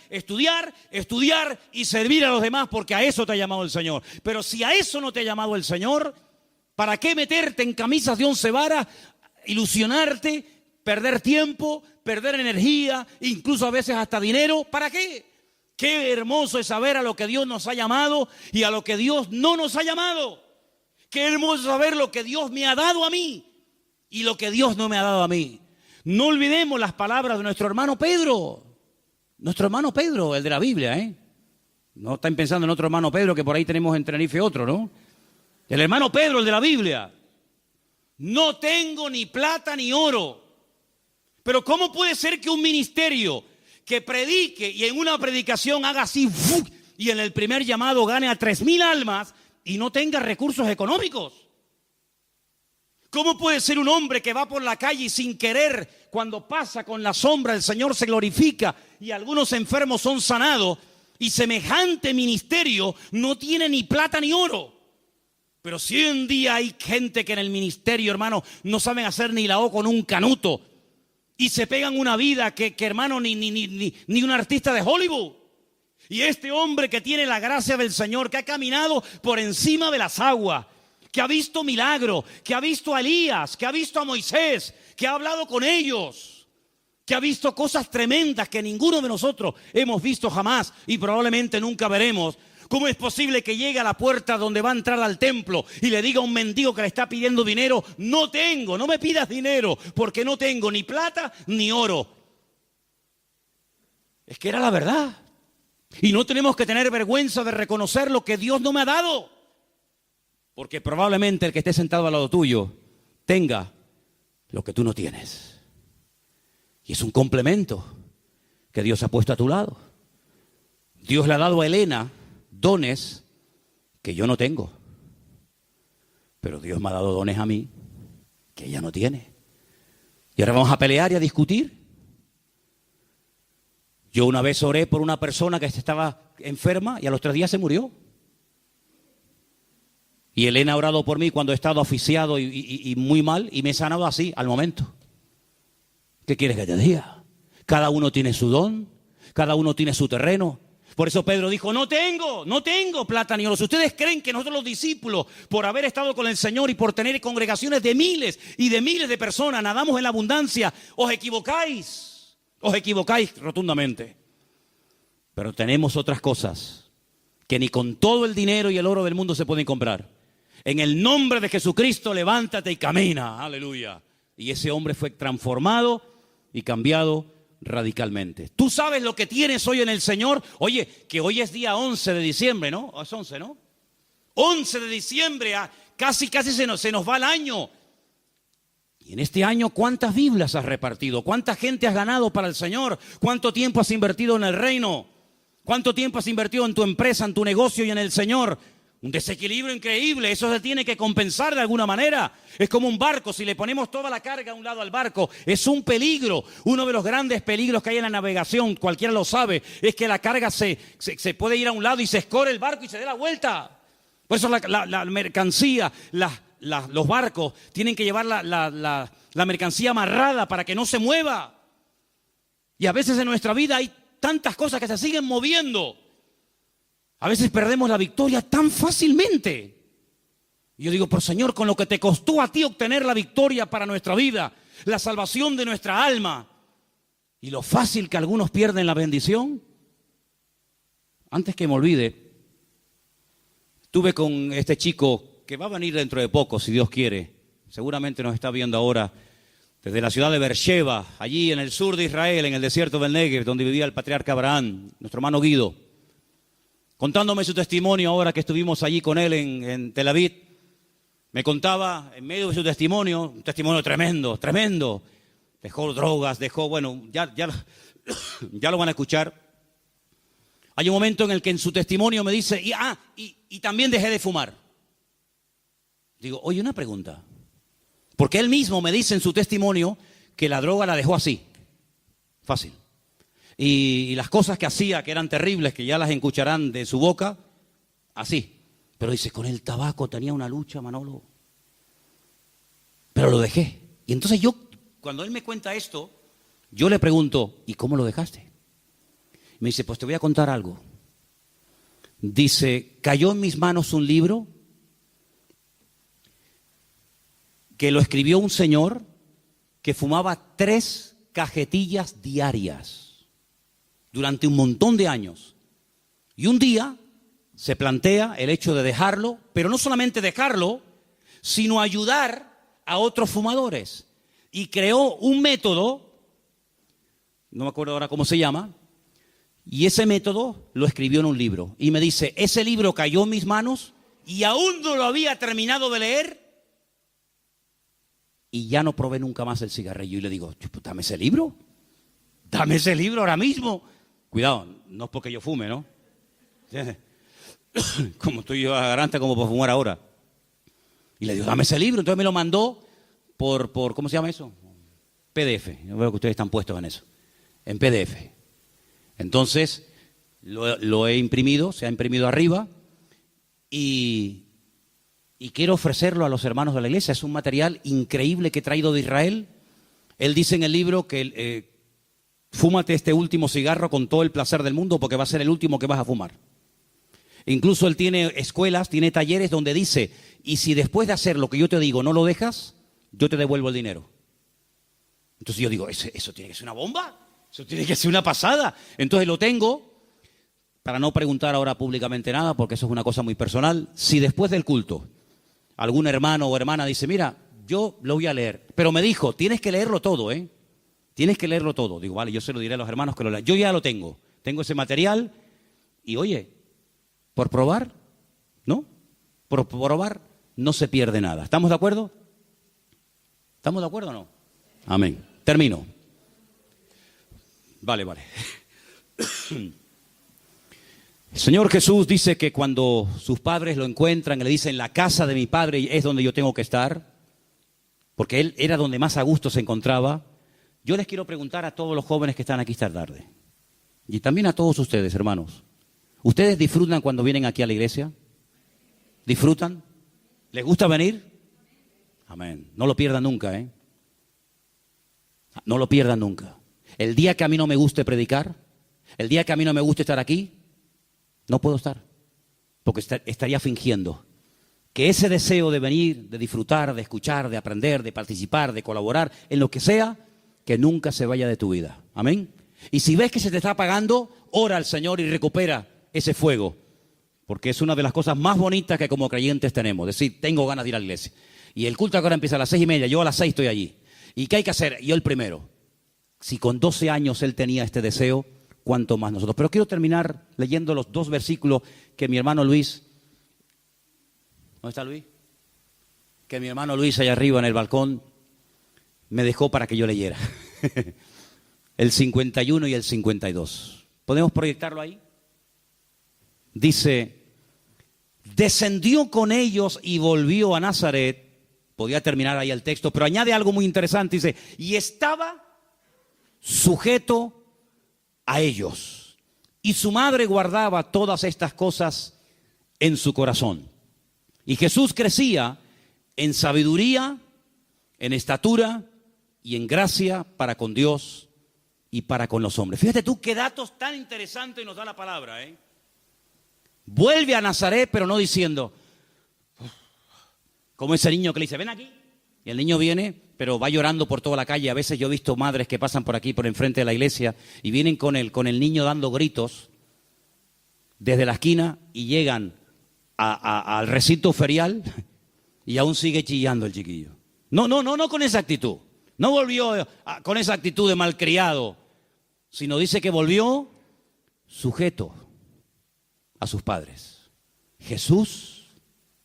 y servir a los demás porque a eso te ha llamado el Señor. Pero si a eso no te ha llamado el Señor, ¿para qué meterte en camisas de 11 varas, ilusionarte, perder tiempo, perder energía, incluso a veces hasta dinero? ¿Para qué? Qué hermoso es saber a lo que Dios nos ha llamado y a lo que Dios no nos ha llamado. Qué hermoso saber lo que Dios me ha dado a mí y lo que Dios no me ha dado a mí. No olvidemos las palabras de nuestro hermano Pedro. Nuestro hermano Pedro, el de la Biblia, ¿eh? No están pensando en otro hermano Pedro que por ahí tenemos en Tenerife otro, ¿no? El hermano Pedro, el de la Biblia. No tengo ni plata ni oro. Pero ¿cómo puede ser que un ministerio que predique y en una predicación haga así y en el primer llamado gane a 3,000 almas y no tenga recursos económicos? ¿Cómo puede ser un hombre que va por la calle y sin querer, cuando pasa con la sombra, el Señor se glorifica y algunos enfermos son sanados, y semejante ministerio no tiene ni plata ni oro? Pero si hoy en día hay gente que en el ministerio, hermano, no saben hacer ni la O con un canuto y se pegan una vida que hermano, ni un artista de Hollywood. Y este hombre que tiene la gracia del Señor, que ha caminado por encima de las aguas, que ha visto milagros, que ha visto a Elías, que ha visto a Moisés, que ha hablado con ellos, que ha visto cosas tremendas que ninguno de nosotros hemos visto jamás y probablemente nunca veremos. ¿Cómo es posible que llegue a la puerta donde va a entrar al templo y le diga a un mendigo que le está pidiendo dinero: no tengo, no me pidas dinero, porque no tengo ni plata ni oro? Es que era la verdad. Y no tenemos que tener vergüenza de reconocer lo que Dios no me ha dado, porque probablemente el que esté sentado al lado tuyo tenga lo que tú no tienes. Y es un complemento que Dios ha puesto a tu lado. Dios le ha dado a Elena dones que yo no tengo, pero Dios me ha dado dones a mí que ella no tiene. Y ahora vamos a pelear y a discutir. Yo una vez oré por una persona que estaba enferma y a los 3 días se murió. Y Elena ha orado por mí cuando he estado asfixiado y muy mal, y me he sanado así, al momento. ¿Qué quieres que te diga? Cada uno tiene su don, cada uno tiene su terreno. Por eso Pedro dijo: no tengo plata ni oro. Si ustedes creen que nosotros los discípulos, por haber estado con el Señor y por tener congregaciones de miles y de miles de personas, nadamos en la abundancia, os equivocáis rotundamente. Pero tenemos otras cosas que ni con todo el dinero y el oro del mundo se pueden comprar. En el nombre de Jesucristo, levántate y camina. Aleluya. Y ese hombre fue transformado y cambiado radicalmente. Tú sabes lo que tienes hoy en el Señor. Oye, que hoy es día 11 de diciembre, ¿no? Es 11, ¿no? 11 de diciembre, casi se nos va el año. Y en este año, ¿cuántas Biblias has repartido? ¿Cuánta gente has ganado para el Señor? ¿Cuánto tiempo has invertido en el reino? ¿Cuánto tiempo has invertido en tu empresa, en tu negocio y en el Señor? Un desequilibrio increíble, eso se tiene que compensar de alguna manera. Es como un barco, si le ponemos toda la carga a un lado al barco, es un peligro. Uno de los grandes peligros que hay en la navegación, cualquiera lo sabe, es que la carga se puede ir a un lado y se escore el barco y se dé la vuelta. Por eso la mercancía, los barcos tienen que llevar la mercancía amarrada para que no se mueva. Y a veces en nuestra vida hay tantas cosas que se siguen moviendo. A veces perdemos la victoria tan fácilmente. Y yo digo: pero Señor, con lo que te costó a ti obtener la victoria para nuestra vida, la salvación de nuestra alma, y lo fácil que algunos pierden la bendición. Antes que me olvide, estuve con este chico que va a venir dentro de poco, si Dios quiere. Seguramente nos está viendo ahora desde la ciudad de Beersheba, allí en el sur de Israel, en el desierto del Negev, donde vivía el patriarca Abraham, nuestro hermano Guido. Contándome su testimonio ahora que estuvimos allí con él en Tel Aviv, me contaba en medio de su testimonio, un testimonio tremendo. Dejó drogas, bueno, ya lo van a escuchar. Hay un momento en el que en su testimonio me dice: y también dejé de fumar. Digo: oye, una pregunta. Porque él mismo me dice en su testimonio que la droga la dejó así, fácil. Y las cosas que hacía, que eran terribles, que ya las escucharán de su boca, así. Pero dice: con el tabaco tenía una lucha, Manolo. Pero lo dejé. Y entonces cuando él me cuenta esto, yo le pregunto: ¿y cómo lo dejaste? Me dice: pues te voy a contar algo. Dice: cayó en mis manos un libro que lo escribió un señor que fumaba 3 cajetillas diarias durante un montón de años. Y un día se plantea el hecho de dejarlo, pero no solamente dejarlo, sino ayudar a otros fumadores. y creó un método, no me acuerdo ahora cómo se llama, y ese método lo escribió en un libro. Y me dice, ese libro cayó en mis manos y aún no lo había terminado de leer y ya no probé nunca más el cigarrillo. Y le digo, dame ese libro ahora mismo. Cuidado, no es porque yo fume, ¿no? Como estoy yo garante como para fumar ahora. Y le digo, dame ese libro. Entonces me lo mandó por ¿cómo se llama eso? PDF. Yo veo que ustedes están puestos en eso. En PDF. Entonces, lo he imprimido, se ha imprimido arriba y quiero ofrecerlo a los hermanos de la iglesia. Es un material increíble que he traído de Israel. Él dice en el libro que fúmate este último cigarro con todo el placer del mundo porque va a ser el último que vas a fumar. Incluso él tiene escuelas, tiene talleres donde dice, y si después de hacer lo que yo te digo no lo dejas, yo te devuelvo el dinero. Entonces yo digo, ¿eso tiene que ser una bomba? ¿Eso tiene que ser una pasada? Entonces lo tengo, para no preguntar ahora públicamente nada, porque eso es una cosa muy personal. Si después del culto algún hermano o hermana dice, mira, yo lo voy a leer, pero me dijo, tienes que leerlo todo, ¿eh? Tienes que leerlo todo. Digo, vale, yo se lo diré a los hermanos que lo lean. Yo ya lo tengo ese material y oye, por probar, ¿no? Por probar no se pierde nada. ¿Estamos de acuerdo? ¿Estamos de acuerdo o no? Amén. Termino. Vale. El Señor Jesús dice que cuando sus padres lo encuentran, le dicen, la casa de mi padre es donde yo tengo que estar, porque él era donde más a gusto se encontraba. Yo les quiero preguntar a todos los jóvenes que están aquí esta tarde, y también a todos ustedes, hermanos, ¿ustedes disfrutan cuando vienen aquí a la iglesia? ¿Disfrutan? ¿Les gusta venir? Amén. No lo pierdan nunca, ¿eh? No lo pierdan nunca. El día que a mí no me guste predicar, el día que a mí no me guste estar aquí, no puedo estar, porque estaría fingiendo. Que ese deseo de venir, de disfrutar, de escuchar, de aprender, de participar, de colaborar, en lo que sea, que nunca se vaya de tu vida. Amén. Y si ves que se te está apagando, ora al Señor y recupera ese fuego, porque es una de las cosas más bonitas que como creyentes tenemos. Decir, tengo ganas de ir a la iglesia. Y el culto ahora empieza a las 6:30, yo a las 6 estoy allí. ¿Y qué hay que hacer? Yo el primero. Si con 12 años él tenía este deseo, ¿cuánto más nosotros? Pero quiero terminar leyendo los 2 versículos que mi hermano Luis, ¿dónde está Luis? Que mi hermano Luis allá arriba en el balcón me dejó para que yo leyera. El 51 y el 52. ¿Podemos proyectarlo ahí? Dice, descendió con ellos y volvió a Nazaret. Podía terminar ahí el texto, pero añade algo muy interesante. Dice, y estaba sujeto a ellos. Y su madre guardaba todas estas cosas en su corazón. Y Jesús crecía en sabiduría, en estatura y en gracia para con Dios y para con los hombres. Fíjate tú qué datos tan interesantes nos da la palabra, ¿eh? Vuelve a Nazaret, pero no diciendo, como ese niño que le dice, ven aquí. Y el niño viene, pero va llorando por toda la calle. A veces yo he visto madres que pasan por aquí, por enfrente de la iglesia, y vienen con el niño dando gritos desde la esquina y llegan al recinto ferial y aún sigue chillando el chiquillo. No con esa actitud. No volvió con esa actitud de malcriado, sino dice que volvió sujeto a sus padres. Jesús,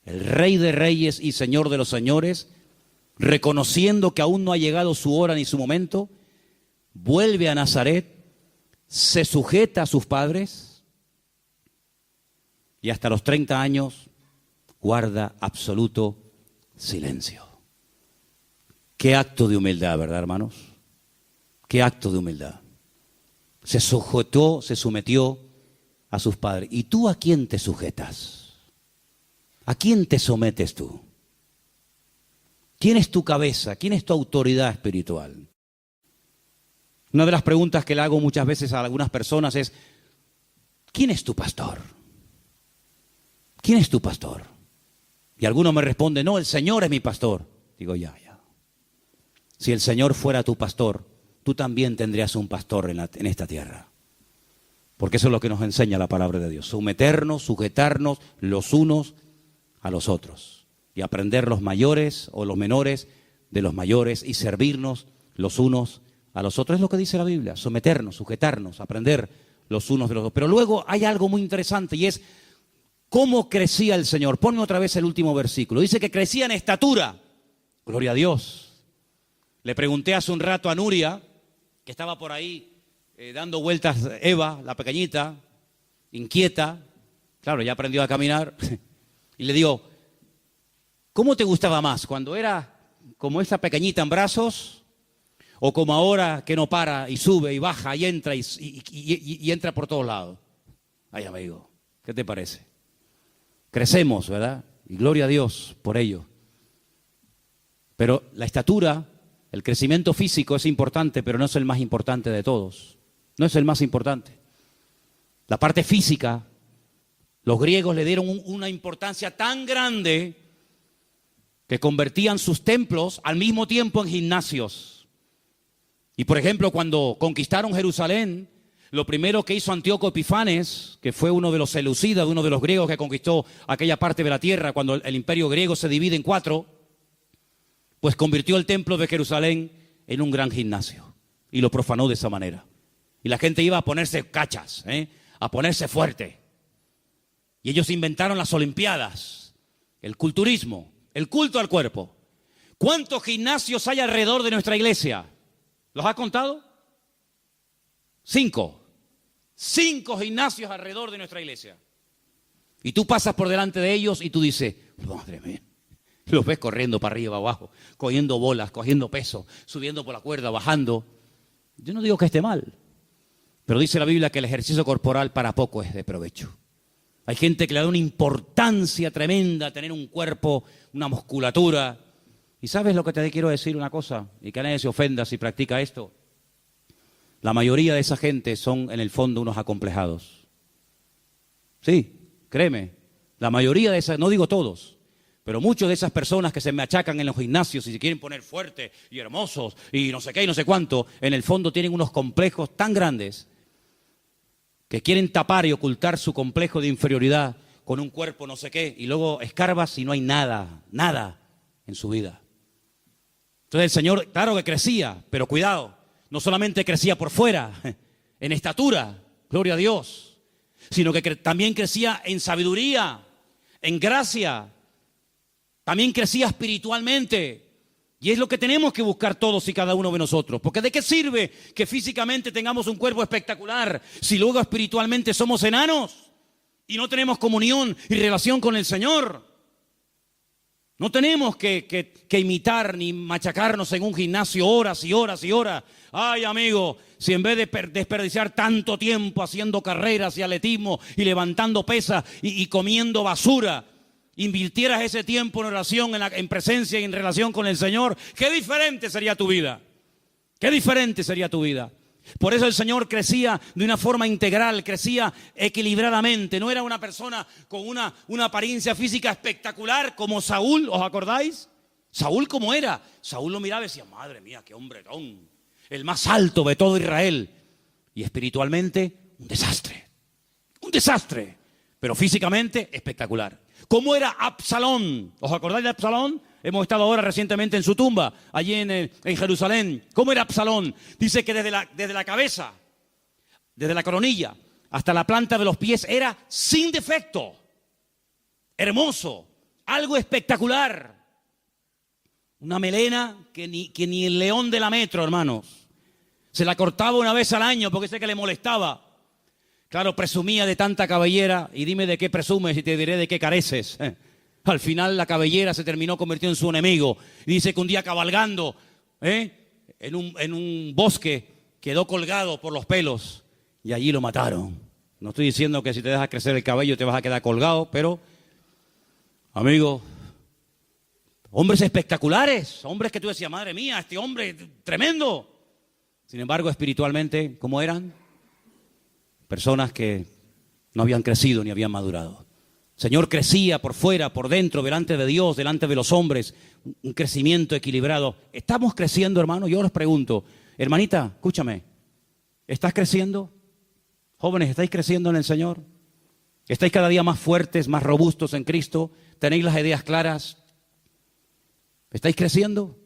el Rey de Reyes y Señor de los Señores, reconociendo que aún no ha llegado su hora ni su momento, vuelve a Nazaret, se sujeta a sus padres y hasta los 30 años guarda absoluto silencio. Qué acto de humildad, ¿verdad, hermanos? Qué acto de humildad. Se sujetó, se sometió a sus padres. ¿Y tú a quién te sujetas? ¿A quién te sometes tú? ¿Quién es tu cabeza? ¿Quién es tu autoridad espiritual? Una de las preguntas que le hago muchas veces a algunas personas es, ¿quién es tu pastor? ¿Quién es tu pastor? Y algunos me responden, no, el Señor es mi pastor. Digo, ya. Si el Señor fuera tu pastor, tú también tendrías un pastor en esta tierra. Porque eso es lo que nos enseña la palabra de Dios. Someternos, sujetarnos los unos a los otros. Y aprender los mayores o los menores de los mayores y servirnos los unos a los otros. Es lo que dice la Biblia, someternos, sujetarnos, aprender los unos de los otros. Pero luego hay algo muy interesante y es cómo crecía el Señor. Ponme otra vez el último versículo. Dice que crecía en estatura. Gloria a Dios. Le pregunté hace un rato a Nuria, que estaba por ahí dando vueltas, Eva, la pequeñita, inquieta. Claro, ya aprendió a caminar. Y le digo, ¿cómo te gustaba más? ¿Cuando era como esta pequeñita en brazos? ¿O como ahora que no para y sube y baja y entra y entra por todos lados? Ay, amigo, ¿qué te parece? Crecemos, ¿verdad? Y gloria a Dios por ello. Pero la estatura, el crecimiento físico es importante, pero no es el más importante de todos. No es el más importante. La parte física, los griegos le dieron una importancia tan grande que convertían sus templos al mismo tiempo en gimnasios. Y por ejemplo, cuando conquistaron Jerusalén, lo primero que hizo Antíoco Epifanes, que fue uno de los seleucidas, uno de los griegos que conquistó aquella parte de la tierra, cuando el imperio griego se divide en 4, pues convirtió el templo de Jerusalén en un gran gimnasio y lo profanó de esa manera. Y la gente iba a ponerse cachas, a ponerse fuerte. Y ellos inventaron las olimpiadas, el culturismo, el culto al cuerpo. ¿Cuántos gimnasios hay alrededor de nuestra iglesia? ¿Los ha contado? 5. 5 gimnasios alrededor de nuestra iglesia. Y tú pasas por delante de ellos y tú dices, madre mía, los ves corriendo para arriba, abajo, cogiendo bolas, cogiendo peso, subiendo por la cuerda, bajando. Yo no digo que esté mal, pero dice la Biblia que el ejercicio corporal para poco es de provecho. Hay gente que le da una importancia tremenda a tener un cuerpo, una musculatura. ¿Y sabes lo que te quiero decir una cosa? Y que nadie se ofenda si practica esto. La mayoría de esa gente son en el fondo unos acomplejados. Sí, créeme. La mayoría de esas, no digo todos, pero muchas de esas personas que se me achacan en los gimnasios y se quieren poner fuertes y hermosos y no sé qué y no sé cuánto, en el fondo tienen unos complejos tan grandes que quieren tapar y ocultar su complejo de inferioridad con un cuerpo no sé qué y luego escarbas y no hay nada, nada en su vida. Entonces el Señor, claro que crecía, pero cuidado, no solamente crecía por fuera, en estatura, gloria a Dios, sino que también crecía en sabiduría, en gracia, también crecía espiritualmente. Y es lo que tenemos que buscar todos y cada uno de nosotros. Porque ¿de qué sirve que físicamente tengamos un cuerpo espectacular si luego espiritualmente somos enanos y no tenemos comunión y relación con el Señor? No tenemos que imitar ni machacarnos en un gimnasio horas y horas y horas. Ay, amigo, si en vez de desperdiciar tanto tiempo haciendo carreras y atletismo y levantando pesas y comiendo basura, invirtieras ese tiempo en oración, en presencia y en relación con el Señor, qué diferente sería tu vida. Qué diferente sería tu vida. Por eso el Señor crecía de una forma integral, crecía equilibradamente. No era una persona con una apariencia física espectacular como Saúl, ¿os acordáis? Saúl, ¿cómo era? Saúl lo miraba y decía, madre mía, qué hombretón, el más alto de todo Israel. Y espiritualmente, un desastre, pero físicamente espectacular. ¿Cómo era Absalón? ¿Os acordáis de Absalón? Hemos estado ahora recientemente en su tumba, allí en Jerusalén. ¿Cómo era Absalón? Dice que desde la cabeza, desde la coronilla, hasta la planta de los pies, era sin defecto. Hermoso, algo espectacular. Una melena que ni el león de la metro, hermanos. Se la cortaba una vez al año porque sé que le molestaba. Claro, presumía de tanta cabellera, y dime de qué presumes y te diré de qué careces. Al final la cabellera se terminó convirtiendo en su enemigo. Y dice que un día cabalgando en un bosque quedó colgado por los pelos y allí lo mataron. No estoy diciendo que si te dejas crecer el cabello te vas a quedar colgado, pero, amigo, hombres espectaculares, hombres que tú decías, madre mía, este hombre tremendo. Sin embargo, espiritualmente, ¿cómo eran? Personas que no habían crecido ni habían madurado. El Señor crecía por fuera, por dentro, delante de Dios, delante de los hombres, un crecimiento equilibrado. ¿Estamos creciendo, hermano? Yo les pregunto, hermanita, escúchame, ¿estás creciendo? Jóvenes, ¿estáis creciendo en el Señor? ¿Estáis cada día más fuertes, más robustos en Cristo? ¿Tenéis las ideas claras? ¿Estáis creciendo?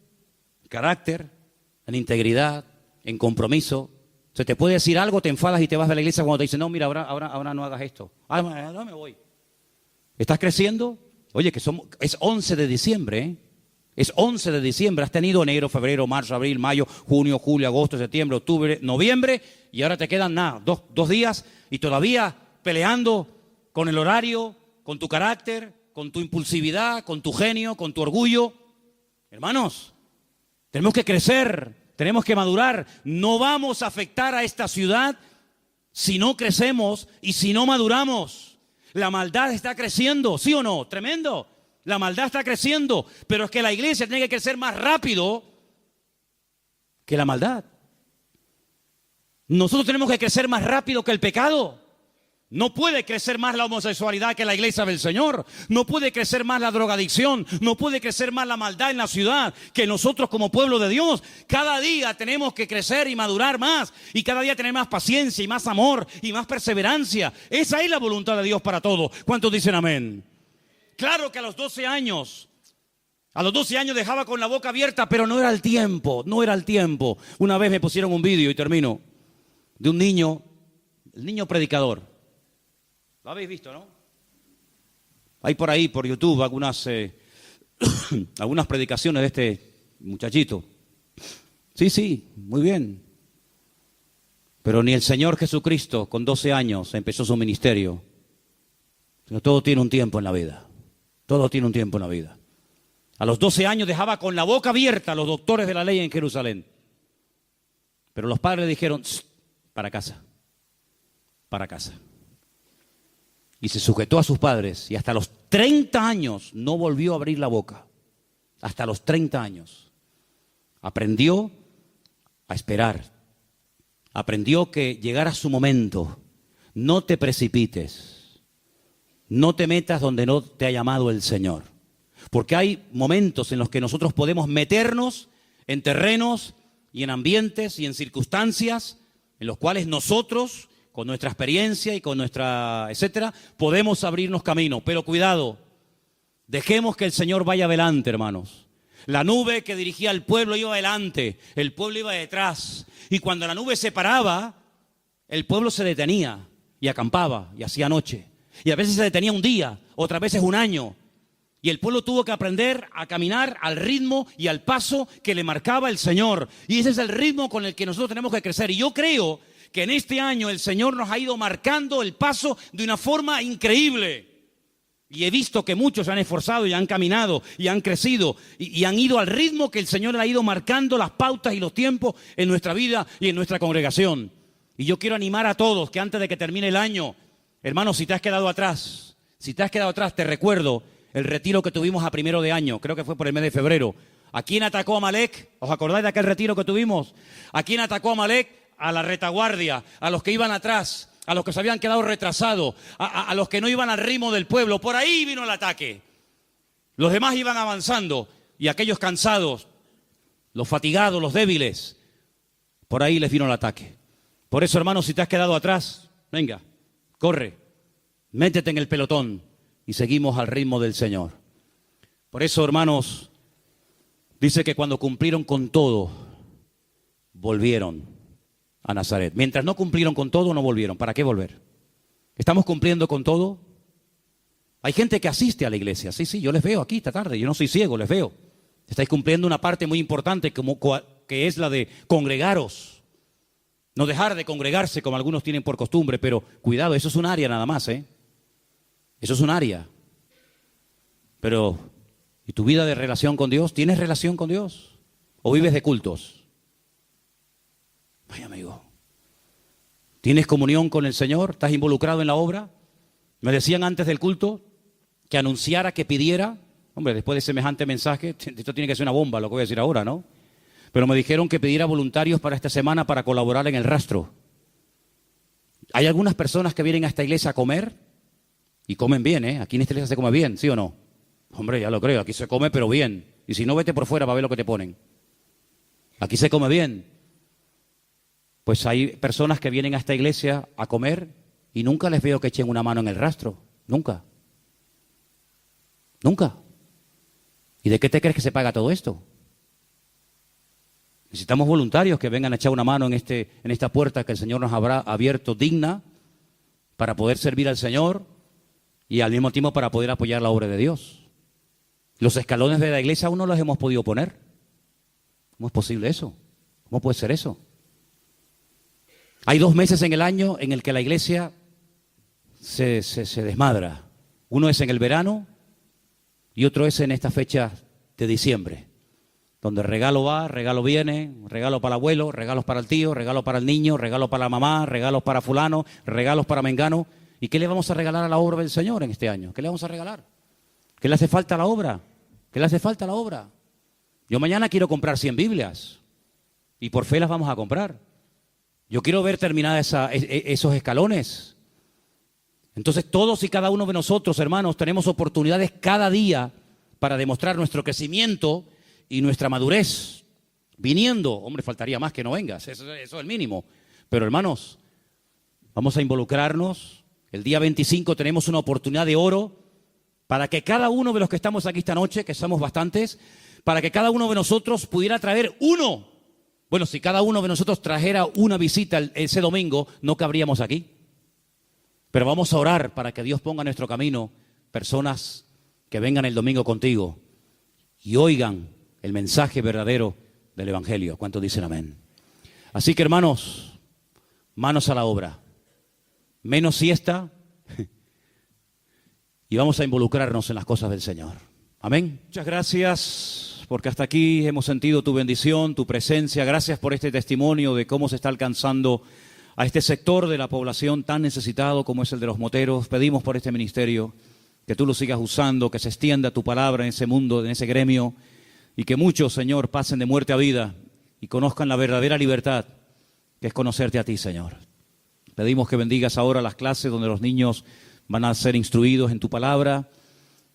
carácter, en integridad, en compromiso. Se te puede decir algo, te enfadas y te vas de la iglesia cuando te dicen, no, mira, ahora no hagas esto. No me voy. ¿Estás creciendo? Oye, es 11 de diciembre, ¿eh? Es 11 de diciembre. Has tenido enero, febrero, marzo, abril, mayo, junio, julio, agosto, septiembre, octubre, noviembre. Y ahora te quedan nada, dos días y todavía peleando con el horario, con tu carácter, con tu impulsividad, con tu genio, con tu orgullo. Hermanos, tenemos que crecer, tenemos que madurar. No vamos a afectar a esta ciudad si no crecemos y si no maduramos. La maldad está creciendo, ¿sí o no? Tremendo. La maldad está creciendo, pero es que la iglesia tiene que crecer más rápido que la maldad. Nosotros tenemos que crecer más rápido que el pecado. No puede crecer más la homosexualidad que la iglesia del Señor. No puede crecer más la drogadicción. No puede crecer más la maldad en la ciudad que nosotros como pueblo de Dios. Cada día tenemos que crecer y madurar más. Y cada día tener más paciencia y más amor y más perseverancia. Esa es la voluntad de Dios para todos. ¿Cuántos dicen amén? Claro que a los 12 años dejaba con la boca abierta, pero no era el tiempo. Una vez me pusieron un vídeo, y termino, de un niño, el niño predicador. Lo habéis visto, ¿no? Hay por ahí, por YouTube, algunas predicaciones de este muchachito. Sí, muy bien. Pero ni el Señor Jesucristo con 12 años empezó su ministerio. Sino todo tiene un tiempo en la vida. Todo tiene un tiempo en la vida. A los 12 años dejaba con la boca abierta a los doctores de la ley en Jerusalén. Pero los padres le dijeron, para casa. Y se sujetó a sus padres y hasta los 30 años no volvió a abrir la boca. Hasta los 30 años. Aprendió a esperar. Aprendió que llegara su momento. No te precipites. No te metas donde no te ha llamado el Señor. Porque hay momentos en los que nosotros podemos meternos en terrenos y en ambientes y en circunstancias en los cuales nosotros, con nuestra experiencia y con nuestra etcétera, podemos abrirnos camino. Pero cuidado, dejemos que el Señor vaya adelante, hermanos. La nube que dirigía al pueblo iba adelante, el pueblo iba detrás. Y cuando la nube se paraba, el pueblo se detenía y acampaba y hacía noche. Y a veces se detenía un día, otras veces un año. Y el pueblo tuvo que aprender a caminar al ritmo y al paso que le marcaba el Señor. Y ese es el ritmo con el que nosotros tenemos que crecer. Y yo creo que en este año el Señor nos ha ido marcando el paso de una forma increíble. Y he visto que muchos se han esforzado y han caminado y han crecido y han ido al ritmo que el Señor ha ido marcando las pautas y los tiempos en nuestra vida y en nuestra congregación. Y yo quiero animar a todos que antes de que termine el año, hermanos, si te has quedado atrás, te recuerdo el retiro que tuvimos a primero de año, creo que fue por el mes de febrero. ¿A quién atacó Amalek? ¿Os acordáis de aquel retiro que tuvimos? ¿A quién atacó Amalek? A la retaguardia, a los que iban atrás, a los que se habían quedado retrasados, a los que no iban al ritmo del pueblo. Por ahí vino el ataque. Los demás iban avanzando y aquellos cansados, los fatigados, los débiles, por ahí les vino el ataque. Por eso, hermanos, si te has quedado atrás, venga, corre, métete en el pelotón y seguimos al ritmo del Señor. Por eso, hermanos, dice que cuando cumplieron con todo, volvieron a Nazaret. Mientras no cumplieron con todo, no volvieron. ¿Para qué volver? ¿Estamos cumpliendo con todo? Hay gente que asiste a la iglesia. Sí, yo les veo aquí esta tarde. Yo no soy ciego, les veo. Estáis cumpliendo una parte muy importante que es la de congregaros. No dejar de congregarse como algunos tienen por costumbre, pero cuidado, eso es un área nada más, ¿eh? Eso es un área. Pero, ¿y tu vida de relación con Dios? ¿Tienes relación con Dios? ¿O vives de cultos? Ay, amigo. ¿Tienes comunión con el Señor? ¿Estás involucrado en la obra? Me decían antes del culto que anunciara, que pidiera. Hombre, después de semejante mensaje, esto tiene que ser una bomba, lo que voy a decir ahora, ¿no? Pero me dijeron que pidiera voluntarios para esta semana para colaborar en el rastro. Hay algunas personas que vienen a esta iglesia a comer y comen bien, ¿eh? Aquí en esta iglesia se come bien, ¿sí o no? Hombre, ya lo creo, aquí se come pero bien. Y si no, vete por fuera para ver lo que te ponen. Aquí se come bien. Pues hay personas que vienen a esta iglesia a comer y nunca les veo que echen una mano en el rastro. Nunca. Nunca. ¿Y de qué te crees que se paga todo esto? Necesitamos voluntarios que vengan a echar una mano en esta puerta que el Señor nos habrá abierto digna para poder servir al Señor y al mismo tiempo para poder apoyar la obra de Dios. Los escalones de la iglesia aún no los hemos podido poner. ¿Cómo es posible eso? ¿Cómo puede ser eso? Hay 2 meses en el año en el que la iglesia se desmadra. Uno es en el verano y otro es en esta fecha de diciembre, donde regalo va, regalo viene, regalo para el abuelo, regalos para el tío, regalo para el niño, regalo para la mamá, regalos para fulano, regalos para mengano. ¿Y qué le vamos a regalar a la obra del Señor en este año? ¿Qué le vamos a regalar? ¿Qué le hace falta a la obra? ¿Qué le hace falta a la obra? Yo mañana quiero comprar 100 Biblias y por fe las vamos a comprar. Yo quiero ver terminadas esos escalones. Entonces todos y cada uno de nosotros, hermanos, tenemos oportunidades cada día para demostrar nuestro crecimiento y nuestra madurez. Viniendo, hombre, faltaría más que no vengas, eso es el mínimo. Pero hermanos, vamos a involucrarnos. El día 25 tenemos una oportunidad de oro para que cada uno de los que estamos aquí esta noche, que somos bastantes, para que cada uno de nosotros pudiera traer uno. Bueno, si cada uno de nosotros trajera una visita ese domingo, no cabríamos aquí. Pero vamos a orar para que Dios ponga en nuestro camino personas que vengan el domingo contigo y oigan el mensaje verdadero del Evangelio. ¿Cuántos dicen amén? Así que, hermanos, manos a la obra. Menos siesta y vamos a involucrarnos en las cosas del Señor. Amén. Muchas gracias porque hasta aquí hemos sentido tu bendición, tu presencia. Gracias por este testimonio de cómo se está alcanzando a este sector de la población tan necesitado como es el de los moteros. Pedimos por este ministerio que tú lo sigas usando, que se extienda tu palabra en ese mundo, en ese gremio, y que muchos, Señor, pasen de muerte a vida y conozcan la verdadera libertad, que es conocerte a ti, Señor. Pedimos que bendigas ahora las clases donde los niños van a ser instruidos en tu palabra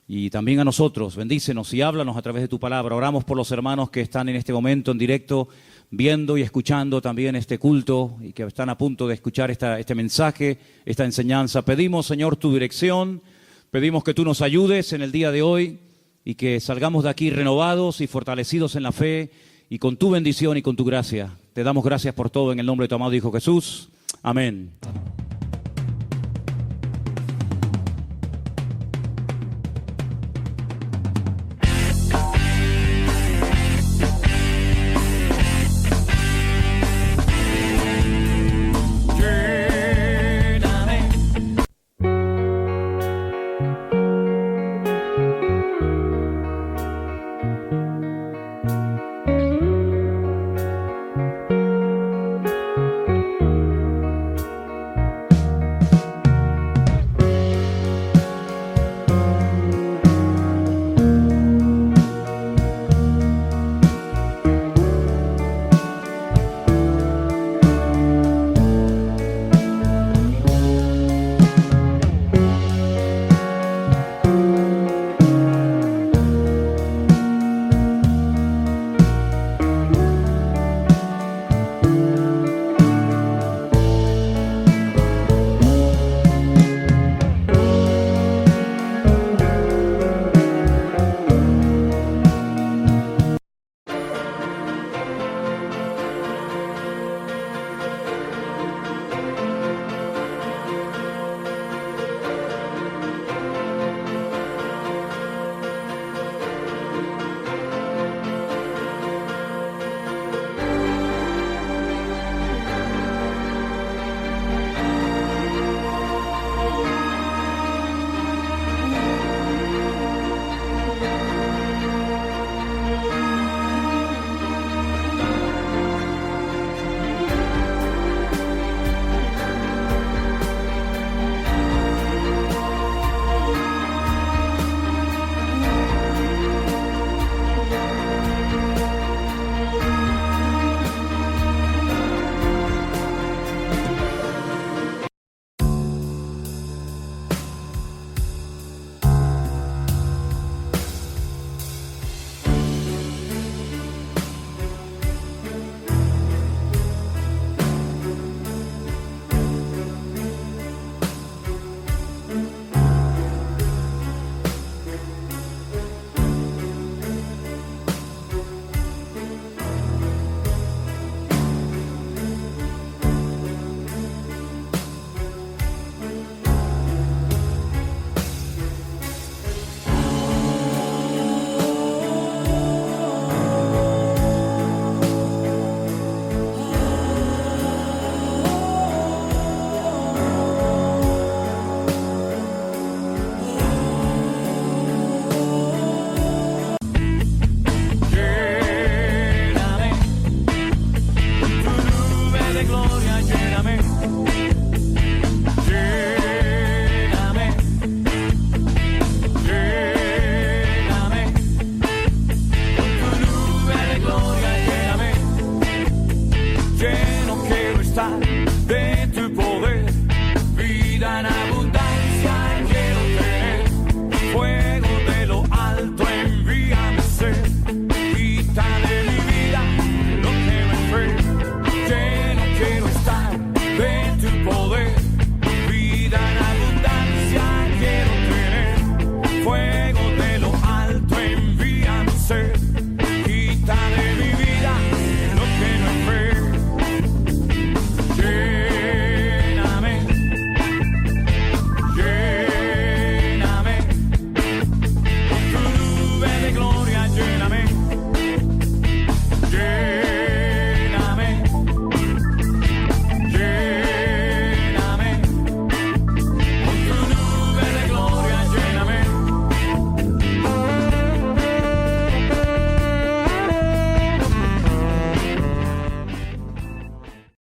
y también a nosotros. Bendícenos y háblanos a través de tu palabra. Oramos por los hermanos que están en este momento en directo, viendo y escuchando también este culto y que están a punto de escuchar este mensaje, esta enseñanza. Pedimos, Señor, tu dirección. Pedimos que tú nos ayudes en el día de hoy y que salgamos de aquí renovados y fortalecidos en la fe y con tu bendición y con tu gracia. Te damos gracias por todo en el nombre de tu amado Hijo Jesús. Amén.